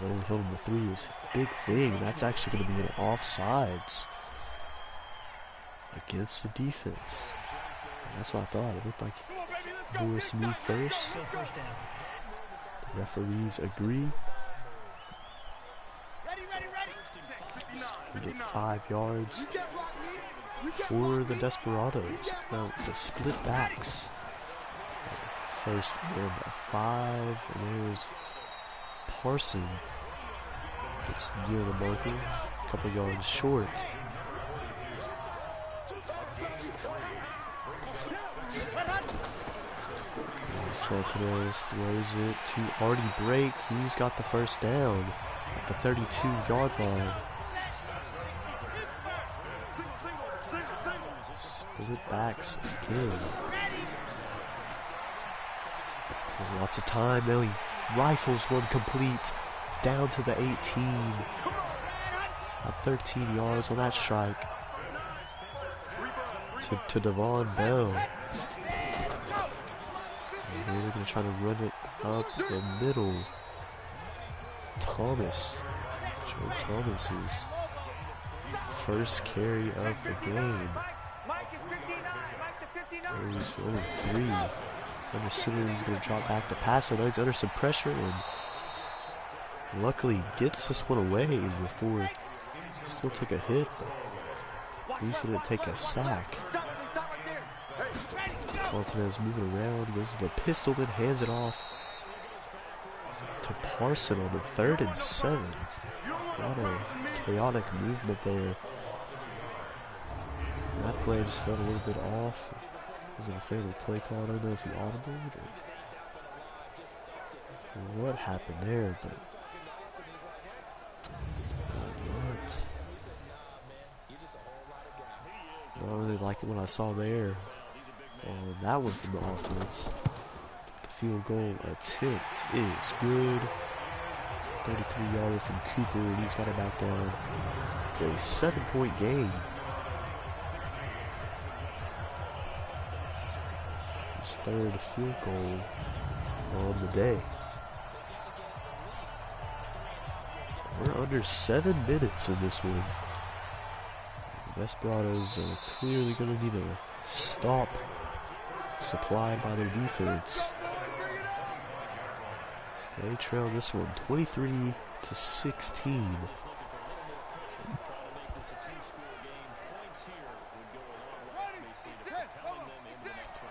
Letting him the 3 is a big thing. That's actually going to be an offsides against the defense. That's what I thought. It looked like Lewis moved first. The referees agree. We get 5 yards for the Desperados. Now the split backs. 1st and 5. And there's Parson. Gets near the marker. A couple yards short. Fontanez throws it to Artie Brake. He's got the 1st down at the 32-yard line. Split backs again. There's lots of time. Now he rifles one complete down to the 18. At 13 yards on that strike. To Devon Bell. And they're going to try to run it up the middle. Thomas. Joe Thomas's 1st carry of the game. He's running 3. Under Simmons going to drop back to pass. I know he's under some pressure and luckily gets this one away before he still took a hit. But at least he didn't take a sack. Fontanez moving around, goes to the pistol, then hands it off to Parson on the 3rd and 7. A lot of chaotic movement there. That play just felt a little bit off. Was it a fatal play call? I don't know if he audibled or what happened there, but not really like it when I saw there. That one from the offense. The field goal attempt is good. 33-yarder from Cooper, and he's got it back down for a 7-point game. His 3rd field goal on the day. We're under 7 minutes in this one. The Desperados are clearly going to need a stop supplied by their defense. They trail this one 23-16.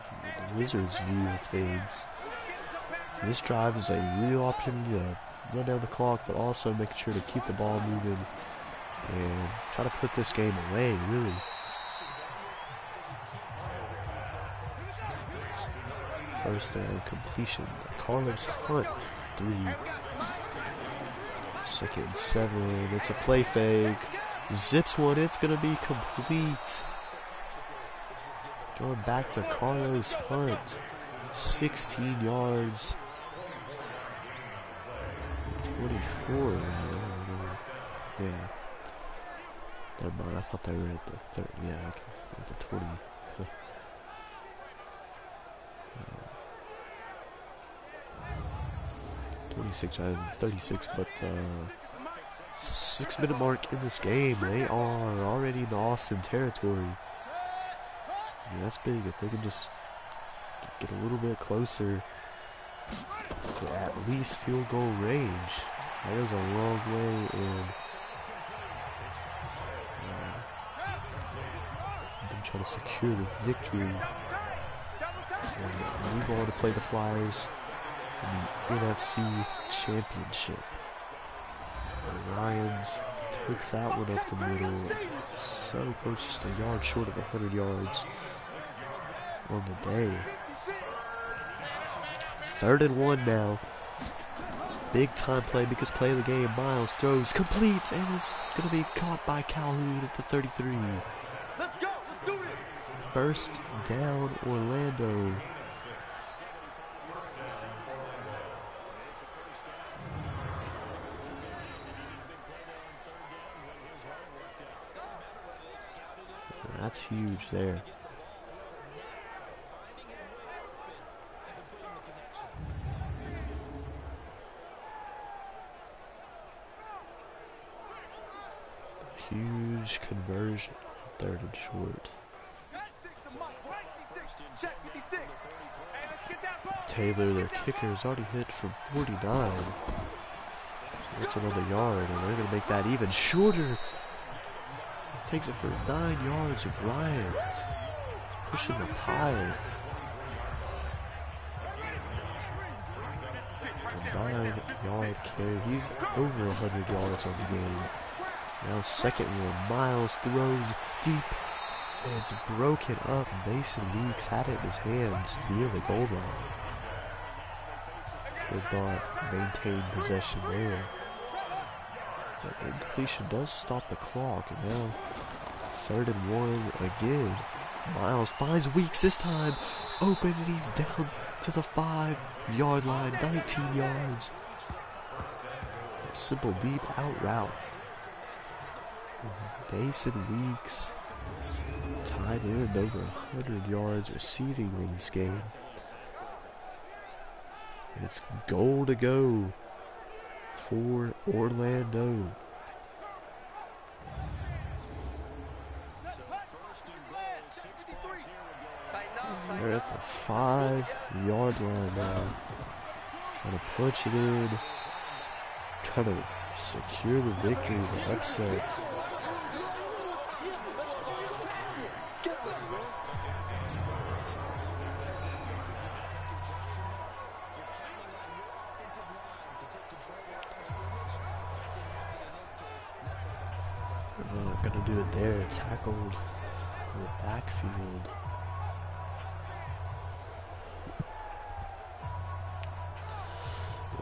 From the Wizards' view of things, this drive is a real opportunity to run down the clock, but also making sure to keep the ball moving and try to put this game away, really. First down completion. Carlos Hunt, 3. 2nd and 7. It's a play fake. Zips one. It's going to be complete. Going back to Carlos Hunt. 16 yards. 24. Yeah. Never mind. I thought they were at the 30. Yeah, okay. At the 20. 26 out of 36, but 6-minute mark in this game. They are already in Austin territory. Yeah, that's big. If they can just get a little bit closer to at least field goal range, that goes a long way in them trying to secure the victory and move on to play the Flyers in the NFC Championship. The Lions takes that one up the middle, so close, just a yard short of 100 yards on the day. 3rd and 1 now. Big time play, biggest play of the game. Miles throws complete, and it's going to be caught by Calhoun at the 33. Let's go. Let's do this. First down, Orlando. That's huge there. Huge conversion, 3rd and short. Taylor, their kicker, is already hit from 49. So that's another yard, and they're going to make that even shorter. Takes it for 9 yards of Ryan. He's pushing the pile. A 9-yard carry. He's over 100 yards on the game. Now 2nd one. Miles throws deep. And it's broken up. Mason Weeks had it in his hands near the goal line. Could not maintain possession there. But the incompletion does stop the clock, and now 3rd and 1 again. Miles finds Weeks this time, open, and he's down to the 5-yard line, 19 yards. A simple deep out route. Mason Weeks, tied in over 100 yards receiving in this game. And it's goal to go for Orlando. They're at the 5-yard line now. Trying to punch it in. Trying to secure the victory, the upset. Gonna do it there, tackled in the backfield.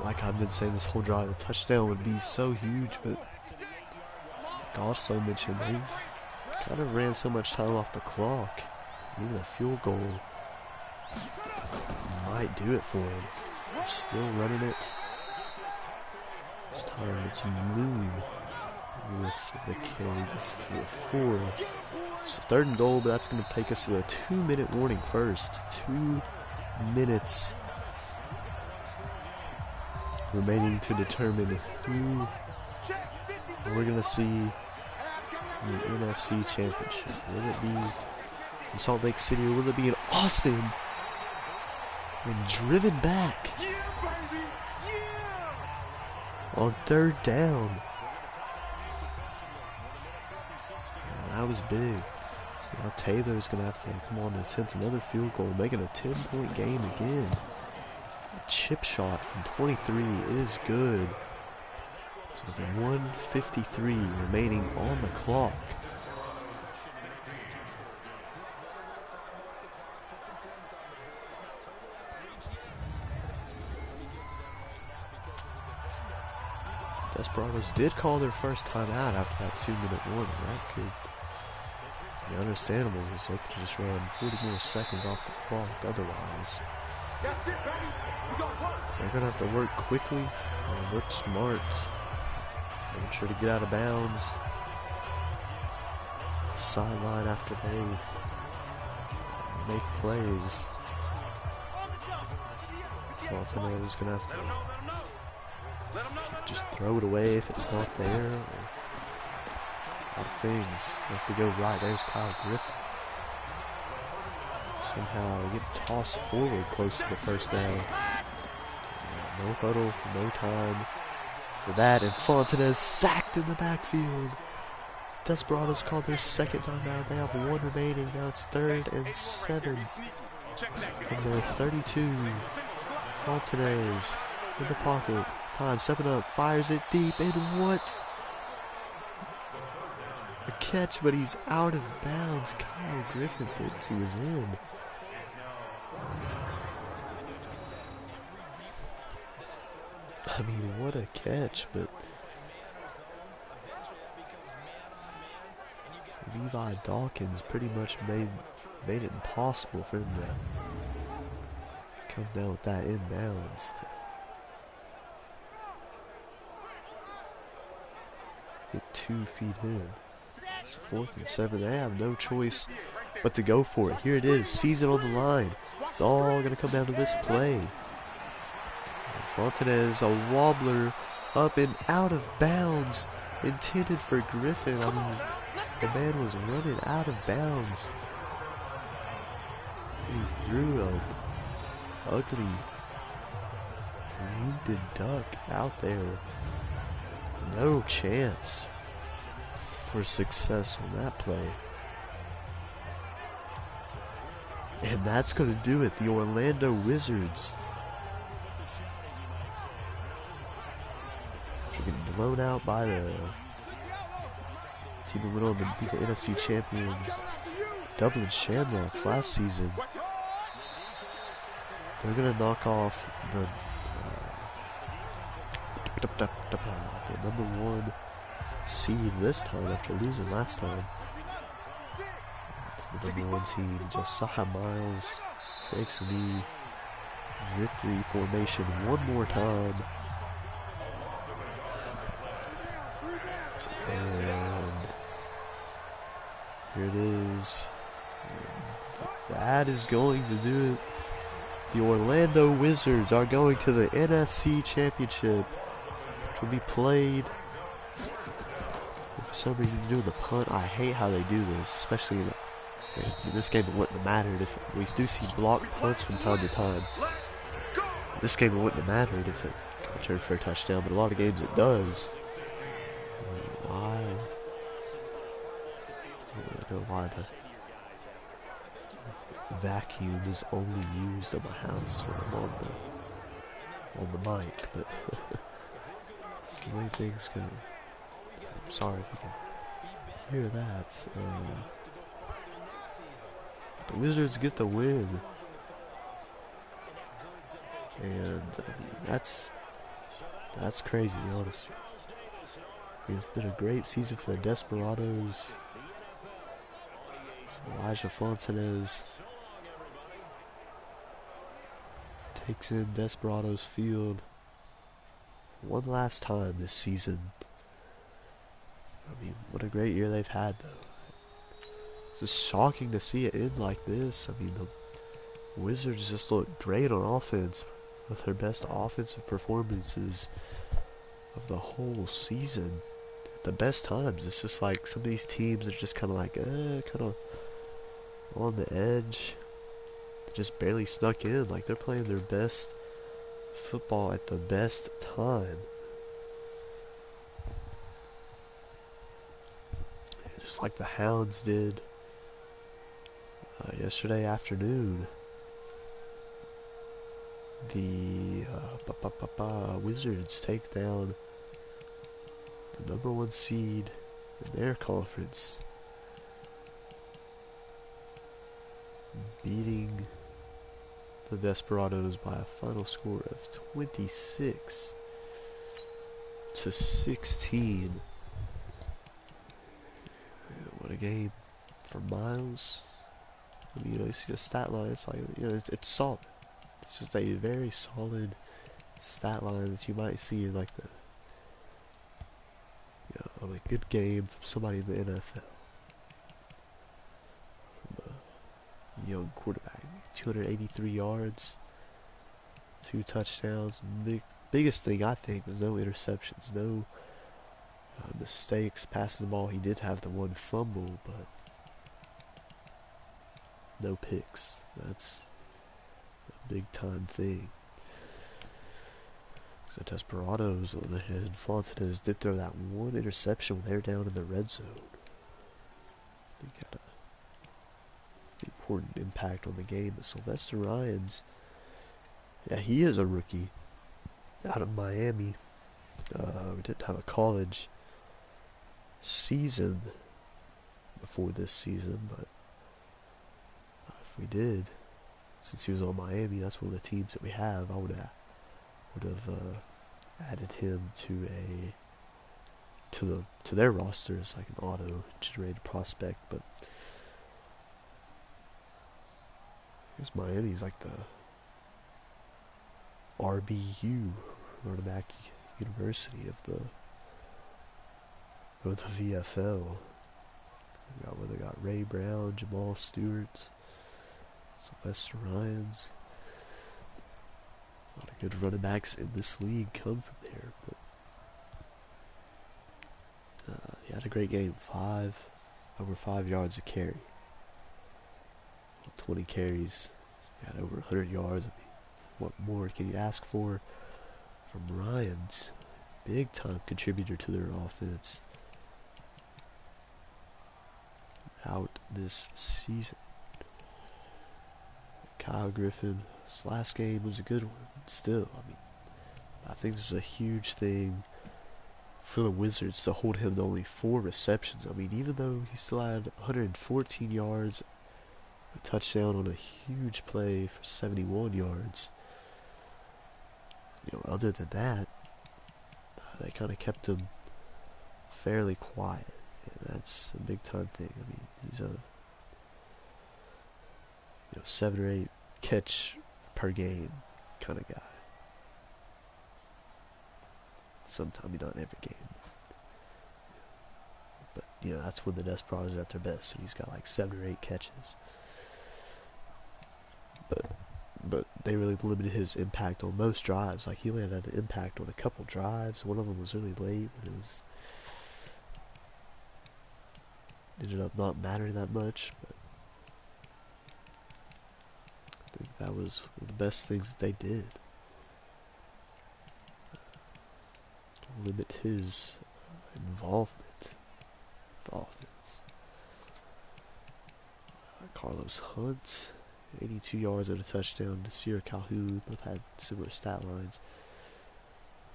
Like I've been saying this whole drive, a touchdown would be so huge, but like I also mentioned, they kind of ran so much time off the clock. Even a field goal might do it for them. They're still running it. This time it's Moon with the carry. Gets to the 4. It's 3rd and goal, but that's going to take us to the 2-minute warning first. 2 minutes remaining to determine who we're going to see in the NFC Championship. Will it be in Salt Lake City, or will it be in Austin? And driven back on 3rd down. That was big. So now Taylor's going to have to come on and attempt another field goal, making a 10-point game again. A chip shot from 23 is good. So with 1:53 remaining on the clock. Desperados did call their first timeout after that 2-minute warning. That could be understandable because they could just run 40 more seconds off the clock otherwise. They're going to have to work quickly and work smart. Make sure to get out of bounds. Sideline after they make plays. Fontenay is going to have to just throw it away if it's not there. A lot of things have to go right. There's Kyle Griffin. Somehow get tossed forward close to the first down. No huddle, no time for that. And Fontenay sacked in the backfield. Desperados called their second timeout. They have one remaining. Now it's 3rd and 7. From their 32. Fontenay's in the pocket. Time, stepping up, fires it deep, and what? A catch, but he's out of bounds. Kyle Griffin thinks he was in. I mean, what a catch, but Levi Dawkins pretty much made it impossible for him to come down with that inbounds. Get 2 feet in. It's 4th and 7. They have no choice but to go for it. Here it is. Season on the line. It's all going to come down to this play. Fontenay, a wobbler up and out of bounds. Intended for Griffin. I mean, the man was running out of bounds. And he threw an ugly wounded duck out there. No chance for success on that play. And that's going to do it. The Orlando Wizards are getting blown out by the team that went on to beat the NFC champions, Dublin Shamrocks, last season. They're going to knock off the number 1 seed this time after losing last time. The number 1 seed, Josiah Miles, takes a knee. Victory formation one more time. And here it is. That is going to do it. The Orlando Wizards are going to the NFC Championship, which will be played. For some reason, doing the punt. I hate how they do this, especially in this game. It wouldn't have mattered if we do see blocked punts from time to time. In this game, it wouldn't have mattered if it returned for a touchdown, but a lot of games it does. Why? I don't know why the vacuum is only used at my house when I'm on the mic, but it's the way things go. I'm sorry if you can hear that. The Wizards get the win, and that's crazy, honestly. It's been a great season for the Desperados. Elijah Fontenay takes in Desperados Field one last time this season. I mean, what a great year they've had, though. It's just shocking to see it end like this. I mean, the Wizards just look great on offense with their best offensive performances of the whole season. At the best times, it's just like some of these teams are just kind of like, kind of on the edge. Just barely snuck in. Like they're playing their best football at the best time. Just like the Hounds did yesterday afternoon. The Wizards take down the #1 seed in their conference, beating the Desperados by a final score of 26-16. What a game for Miles. I mean, you see the stat line, it's like, it's solid. It's just a very solid stat line that you might see in like the, a good game from somebody in the NFL. From a young quarterback, 283 yards, 2 touchdowns. Biggest thing I think was no interceptions, no mistakes passing the ball. He did have the 1 fumble, but no picks. That's a big time thing. The Desperados, on the other hand, Fontenez did throw that 1 interception when they were down in the red zone. They got an important impact on the game. But Sylvester Ryans, yeah, he is a rookie out of Miami. We didn't have a college season before this season, but if we did, since he was on Miami, that's one of the teams that we have. I would have added him to their roster as like an auto-generated prospect, but I guess Miami's like the RBU, running back university of the VFL. They got Ray Brown, Jamal Stewart, Sylvester Ryans. A lot of good running backs in this league come from there, but he had a great game. Over 5 yards a carry. 20 carries, he had over 100 yards. I mean, what more can you ask for from Ryans? Big time contributor to their offense out this season. Kyle Griffin, his last game was a good one. Still, I mean, I think there's a huge thing for the Wizards to hold him to only 4 receptions. I mean, even though he still had 114 yards, a touchdown on a huge play for 71 yards. Other than that, they kind of kept him fairly quiet. And that's a big time thing. I mean, he's a 7 or 8 catch per game kind of guy. Sometimes not every game. But, that's when the Desperados are at their best. So he's got like 7 or 8 catches. But they really limited his impact on most drives. Like, he only had an impact on a couple drives. One of them was really late, but it ended up not mattering that much. But I think that was one of the best things that they did. To limit his involvement with offense. Carlos Hunt, 82 yards and a touchdown. Nasir Calhoun both had similar stat lines.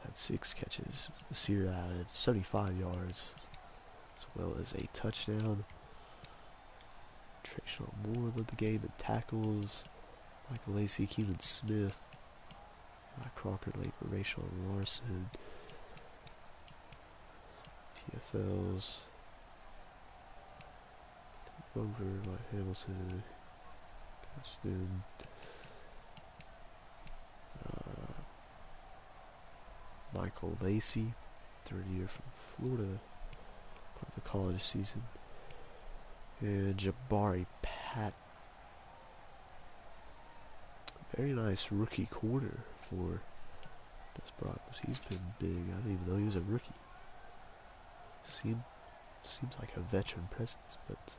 Had 6 catches. Nasir added 75 yards as well as a touchdown. Trayshawn Moore led the game in tackles. Michael Lacey, Keenan Smith, Mike Crocker, late for Rayshawn Larson. TFLs. Over Mike Hamilton. Ashton. Michael Lacey, 3rd year from Florida, part of the college season. And Jabari Patton. Very nice rookie corner for Desperados. He's been big. I didn't even know he was a rookie. Seems like a veteran presence, but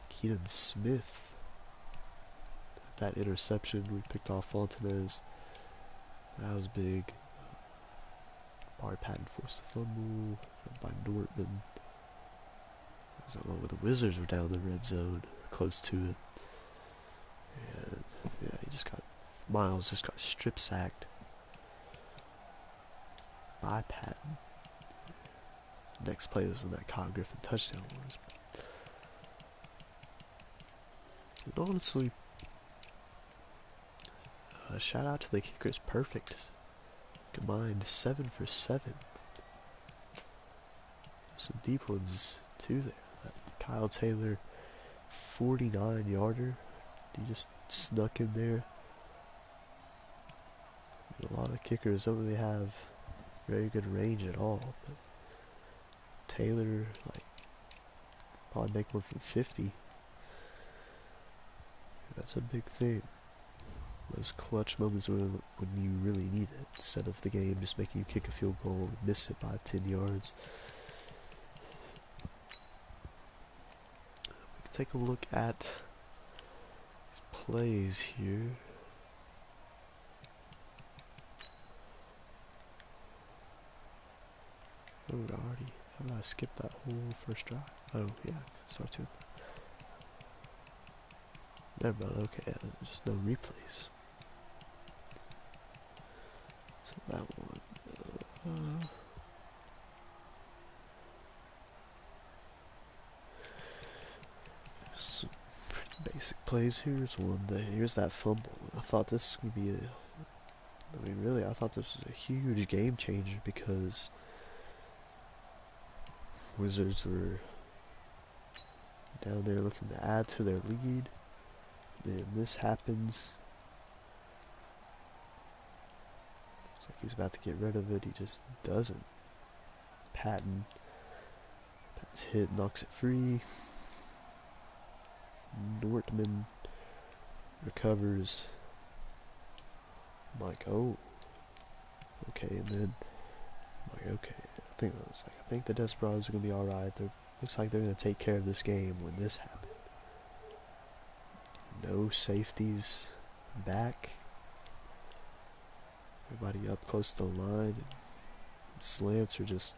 Keenan Smith, that interception, we picked off Fontenez. That was big. Barry Patton forced the fumble by Nortman. That was that one where the Wizards were down in the red zone, close to it. And yeah, Miles just got strip sacked by Patton. Next play was when that Kyle Griffin touchdown was. And honestly, shout out to the kickers. Perfect. Combined 7 for 7. Some deep ones too there. That Kyle Taylor 49-yarder. He just snuck in there. A lot of kickers don't really have very good range at all, but Taylor, like, probably make one from 50. That's a big thing. Those clutch moments when you really need it, instead of the game just making you kick a field goal and miss it by 10 yards. We can take a look at these plays here. Oh, already. How did I skip that whole first drive? Oh, yeah. Start to. Never mind. Okay, just no replays. So that one. Some pretty basic plays. Here's one. Here's that fumble. I thought this was gonna be a. I mean, really, I thought this was a huge game changer because Wizards were down there looking to add to their lead. Then this happens. Looks like he's about to get rid of it. He just doesn't. Patton's hit, knocks it free. Nortman recovers. I'm like, oh, okay, and then I'm like, okay. I think the Desperados are gonna be all right. Looks like they're gonna take care of this game when this happened. No safeties back. Everybody up close to the line. And slants are just,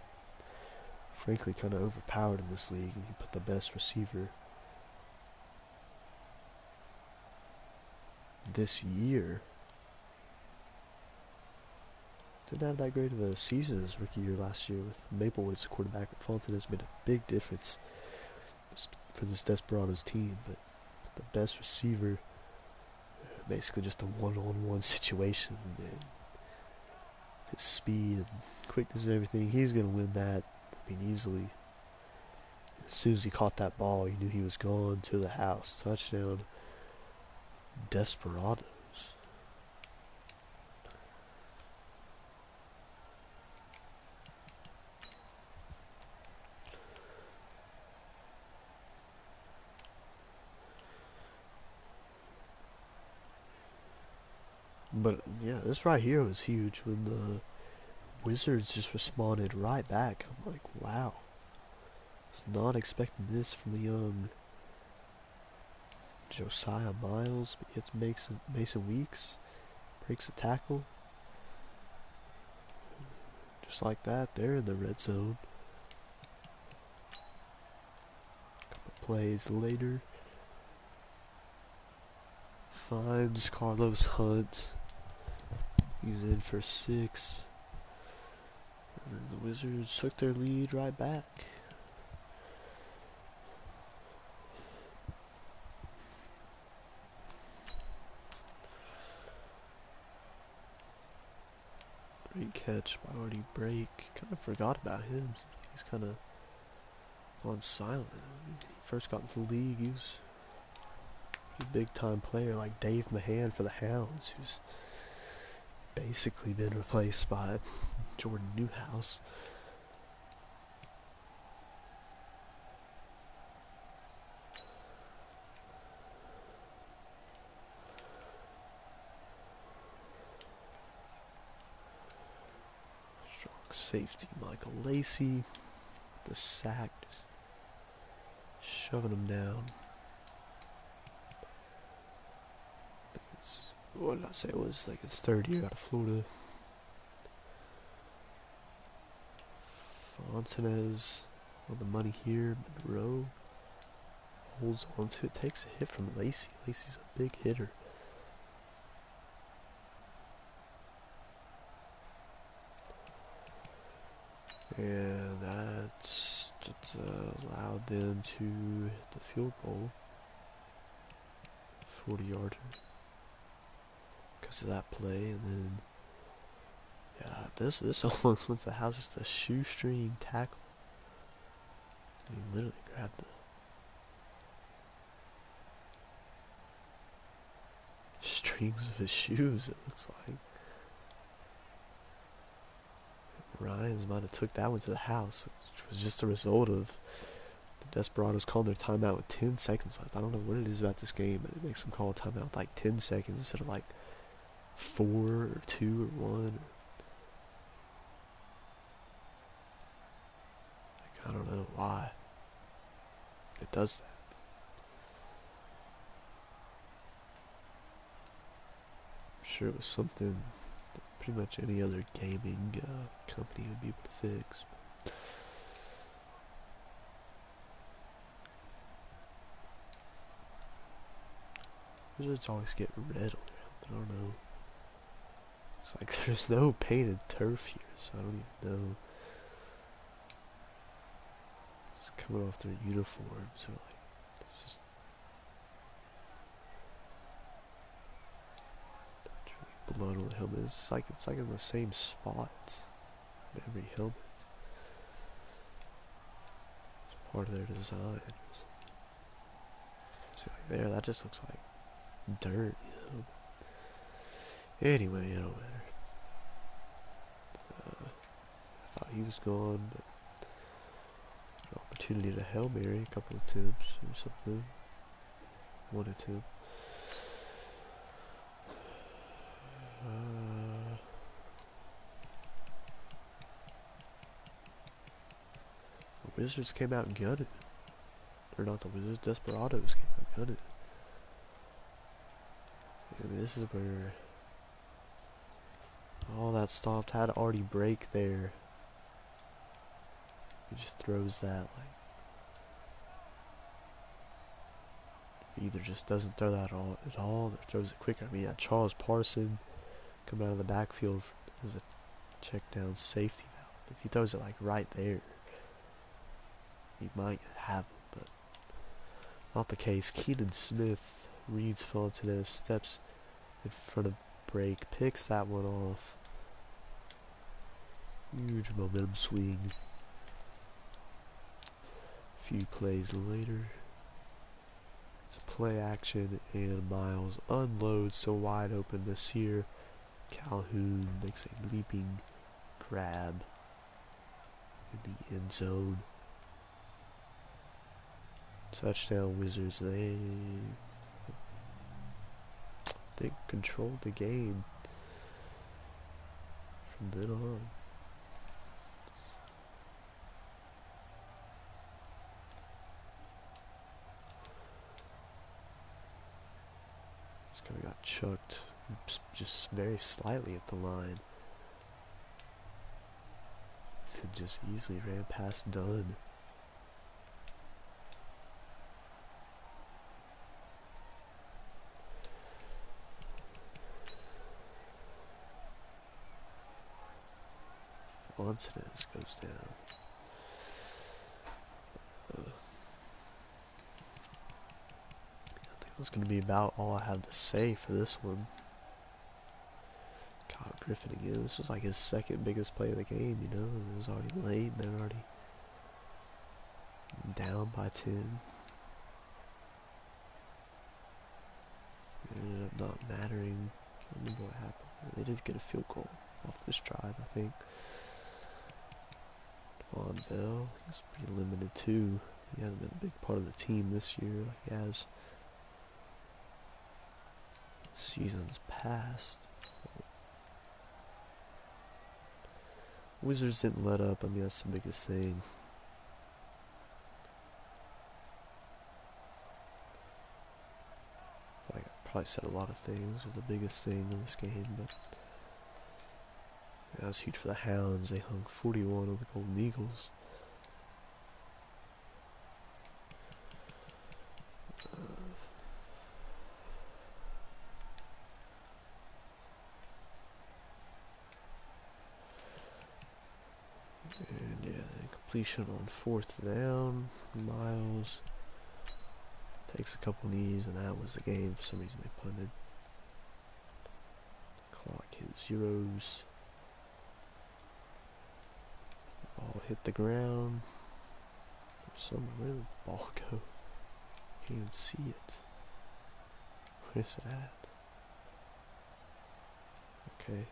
frankly, kind of overpowered in this league. And you put the best receiver this year. Didn't have that great of a season his rookie year last year with Maplewood as a quarterback. Fulton has made a big difference for this Desperados team, but the best receiver, basically just a one-on-one situation, and his speed and quickness and everything, he's going to win that, I mean, easily. As soon as he caught that ball, you knew he was gone to the house. Touchdown, Desperados. But yeah, this right here was huge when the Wizards just responded right back. I'm like, wow. I was not expecting this from the young Josiah Miles, but it's Mason Weeks. Breaks a tackle. Just like that, they're in the red zone. A couple plays later. Finds Carlos Hunt. He's in for 6. And then the Wizards took their lead right back. Great catch by Artie Break. Kind of forgot about him. He's kind of on silent. When he first got into the league, he was a big time player like Dave Mahan for the Hounds, who's basically been replaced by Jordan Newhouse. Strong safety Michael Lacey. The sack, just shoving him down. What did I say? It was like his 3rd year out of Florida. Fontanez on the money here. Monroe holds on to it. Takes a hit from Lacey. Lacey's a big hitter. And that's allowed them to hit the field goal. 40-yarder. Because of that play, and then yeah, this almost went to the house. Just a shoestring tackle. He literally grabbed the strings of his shoes, it looks like. Ryans might have took that one to the house, which was just a result of the Desperados calling their timeout with 10 seconds left. I don't know what it is about this game, but it makes them call a timeout with like 10 seconds instead of like 4 or 2 or 1. Like, I don't know why it does that. I'm sure it was something that pretty much any other gaming company would be able to fix. Wizards always get red on their helmet. I don't know. It's like there's no painted turf here, so I don't even know. It's coming off their uniforms, or like it's just blood on the helmet. It's like in the same spot on every helmet. It's part of their design. See, like there, that just looks like dirt, you know. Anyway, it don't matter. I thought he was gone, but an opportunity to Hail Mary, a couple of attempts or something. One attempt. The Wizards came out and gutted. Or not the Wizards, Desperados came out and gutted. And this is where all that stopped. Had to already break there. He just throws that like either just doesn't throw that at all or throws it quicker. I mean, yeah, Charles Parson coming out of the backfield as a check down safety valve. If he throws it like right there, he might have him, but not the case. Keenan Smith reads Fontenez, steps in front of break, picks that one off. Huge momentum swing. A few plays later, it's a play action, and Miles unloads so wide open. Nasir Calhoun makes a leaping grab in the end zone. Touchdown Wizards. They controlled the game from then on. Just kind of got chucked just very slightly at the line. And just easily ran past Dunn. Fontenez goes down. I think that's going to be about all I have to say for this one. Kyle Griffin again. This was like his second biggest play of the game, you know. It was already late, and they're already down by 10. It ended up not mattering. I don't know what happened. They did get a field goal off this drive, I think. Von Bell, he's pretty limited too. He hasn't been a big part of the team this year like he has seasons past. Wizards didn't let up. I mean, that's the biggest thing. Like, I probably said a lot of things were the biggest thing in this game, but that was huge for the Hounds. They hung 41 on the Golden Eagles. And yeah, completion on 4th down. Miles takes a couple knees, and that was the game. For some reason they punted. Clock hit zeros. Ball hit the ground. Where did the ball go? Can't even see it. Where's it at? Okay.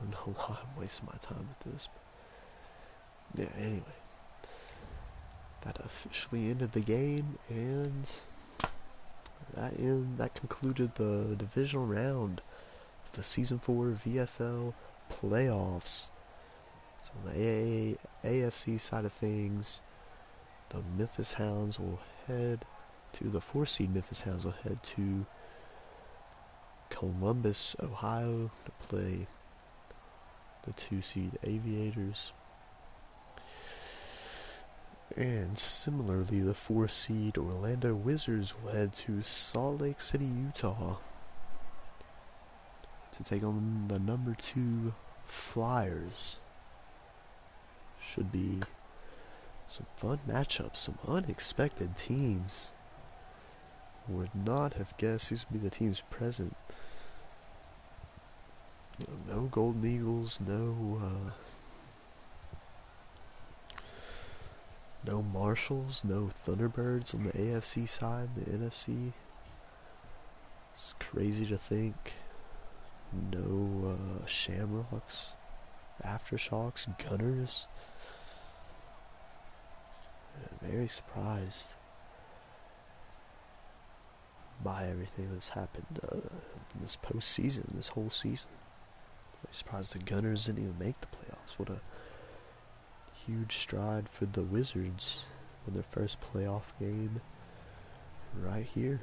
I don't know why I'm wasting my time with this. Yeah, anyway. That officially ended the game, and that concluded the divisional round of the Season 4 VFL playoffs. So on the AFC side of things, the Memphis Hounds will head to the 4-seed Memphis Hounds will head to Columbus, Ohio to play the 2-seed Aviators. And similarly, the 4-seed Orlando Wizards will head to Salt Lake City, Utah to take on the number 2 Flyers. Should be some fun matchups, some unexpected teams. Would not have guessed these would be the teams present. No Golden Eagles, no Marshalls, no Thunderbirds on the AFC side, the NFC. It's crazy to think. No Shamrocks, Aftershocks, Gunners. Very surprised by everything that's happened in this postseason, this whole season. Very surprised the Gunners didn't even make the playoffs. What a huge stride for the Wizards in their first playoff game right here.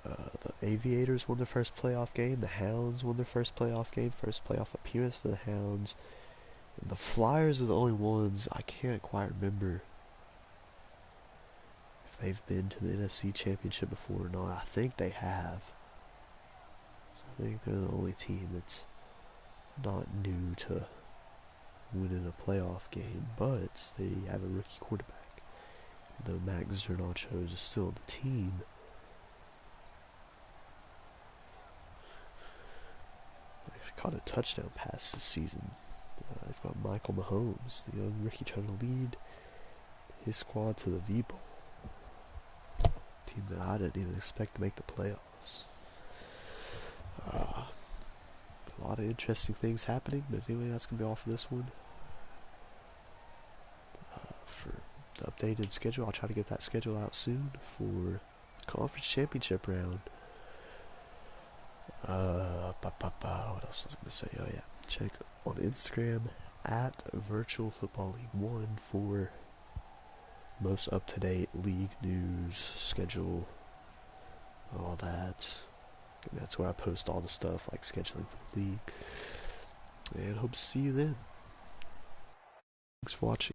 The Aviators won their first playoff game. The Hounds won their first playoff game. First playoff appearance for the Hounds. And the Flyers are the only ones I can't quite remember if they've been to the NFC Championship before or not. I think they have. I think they're the only team that's not new to winning a playoff game, but they have a rookie quarterback. Though Max Zernachos is still on the team. They've caught a touchdown pass this season. They've got Michael Mahomes, the young rookie, trying to lead his squad to the V-Bowl. Team that I didn't even expect to make the playoffs. A lot of interesting things happening, but anyway, that's going to be all for this one. For the updated schedule, I'll try to get that schedule out soon for the conference championship round. What else was I going to say? Oh yeah, check on Instagram at Virtual Football League 1 for most up-to-date league news, schedule, all that. And that's where I post all the stuff like scheduling for the league. And hope to see you then. Thanks for watching.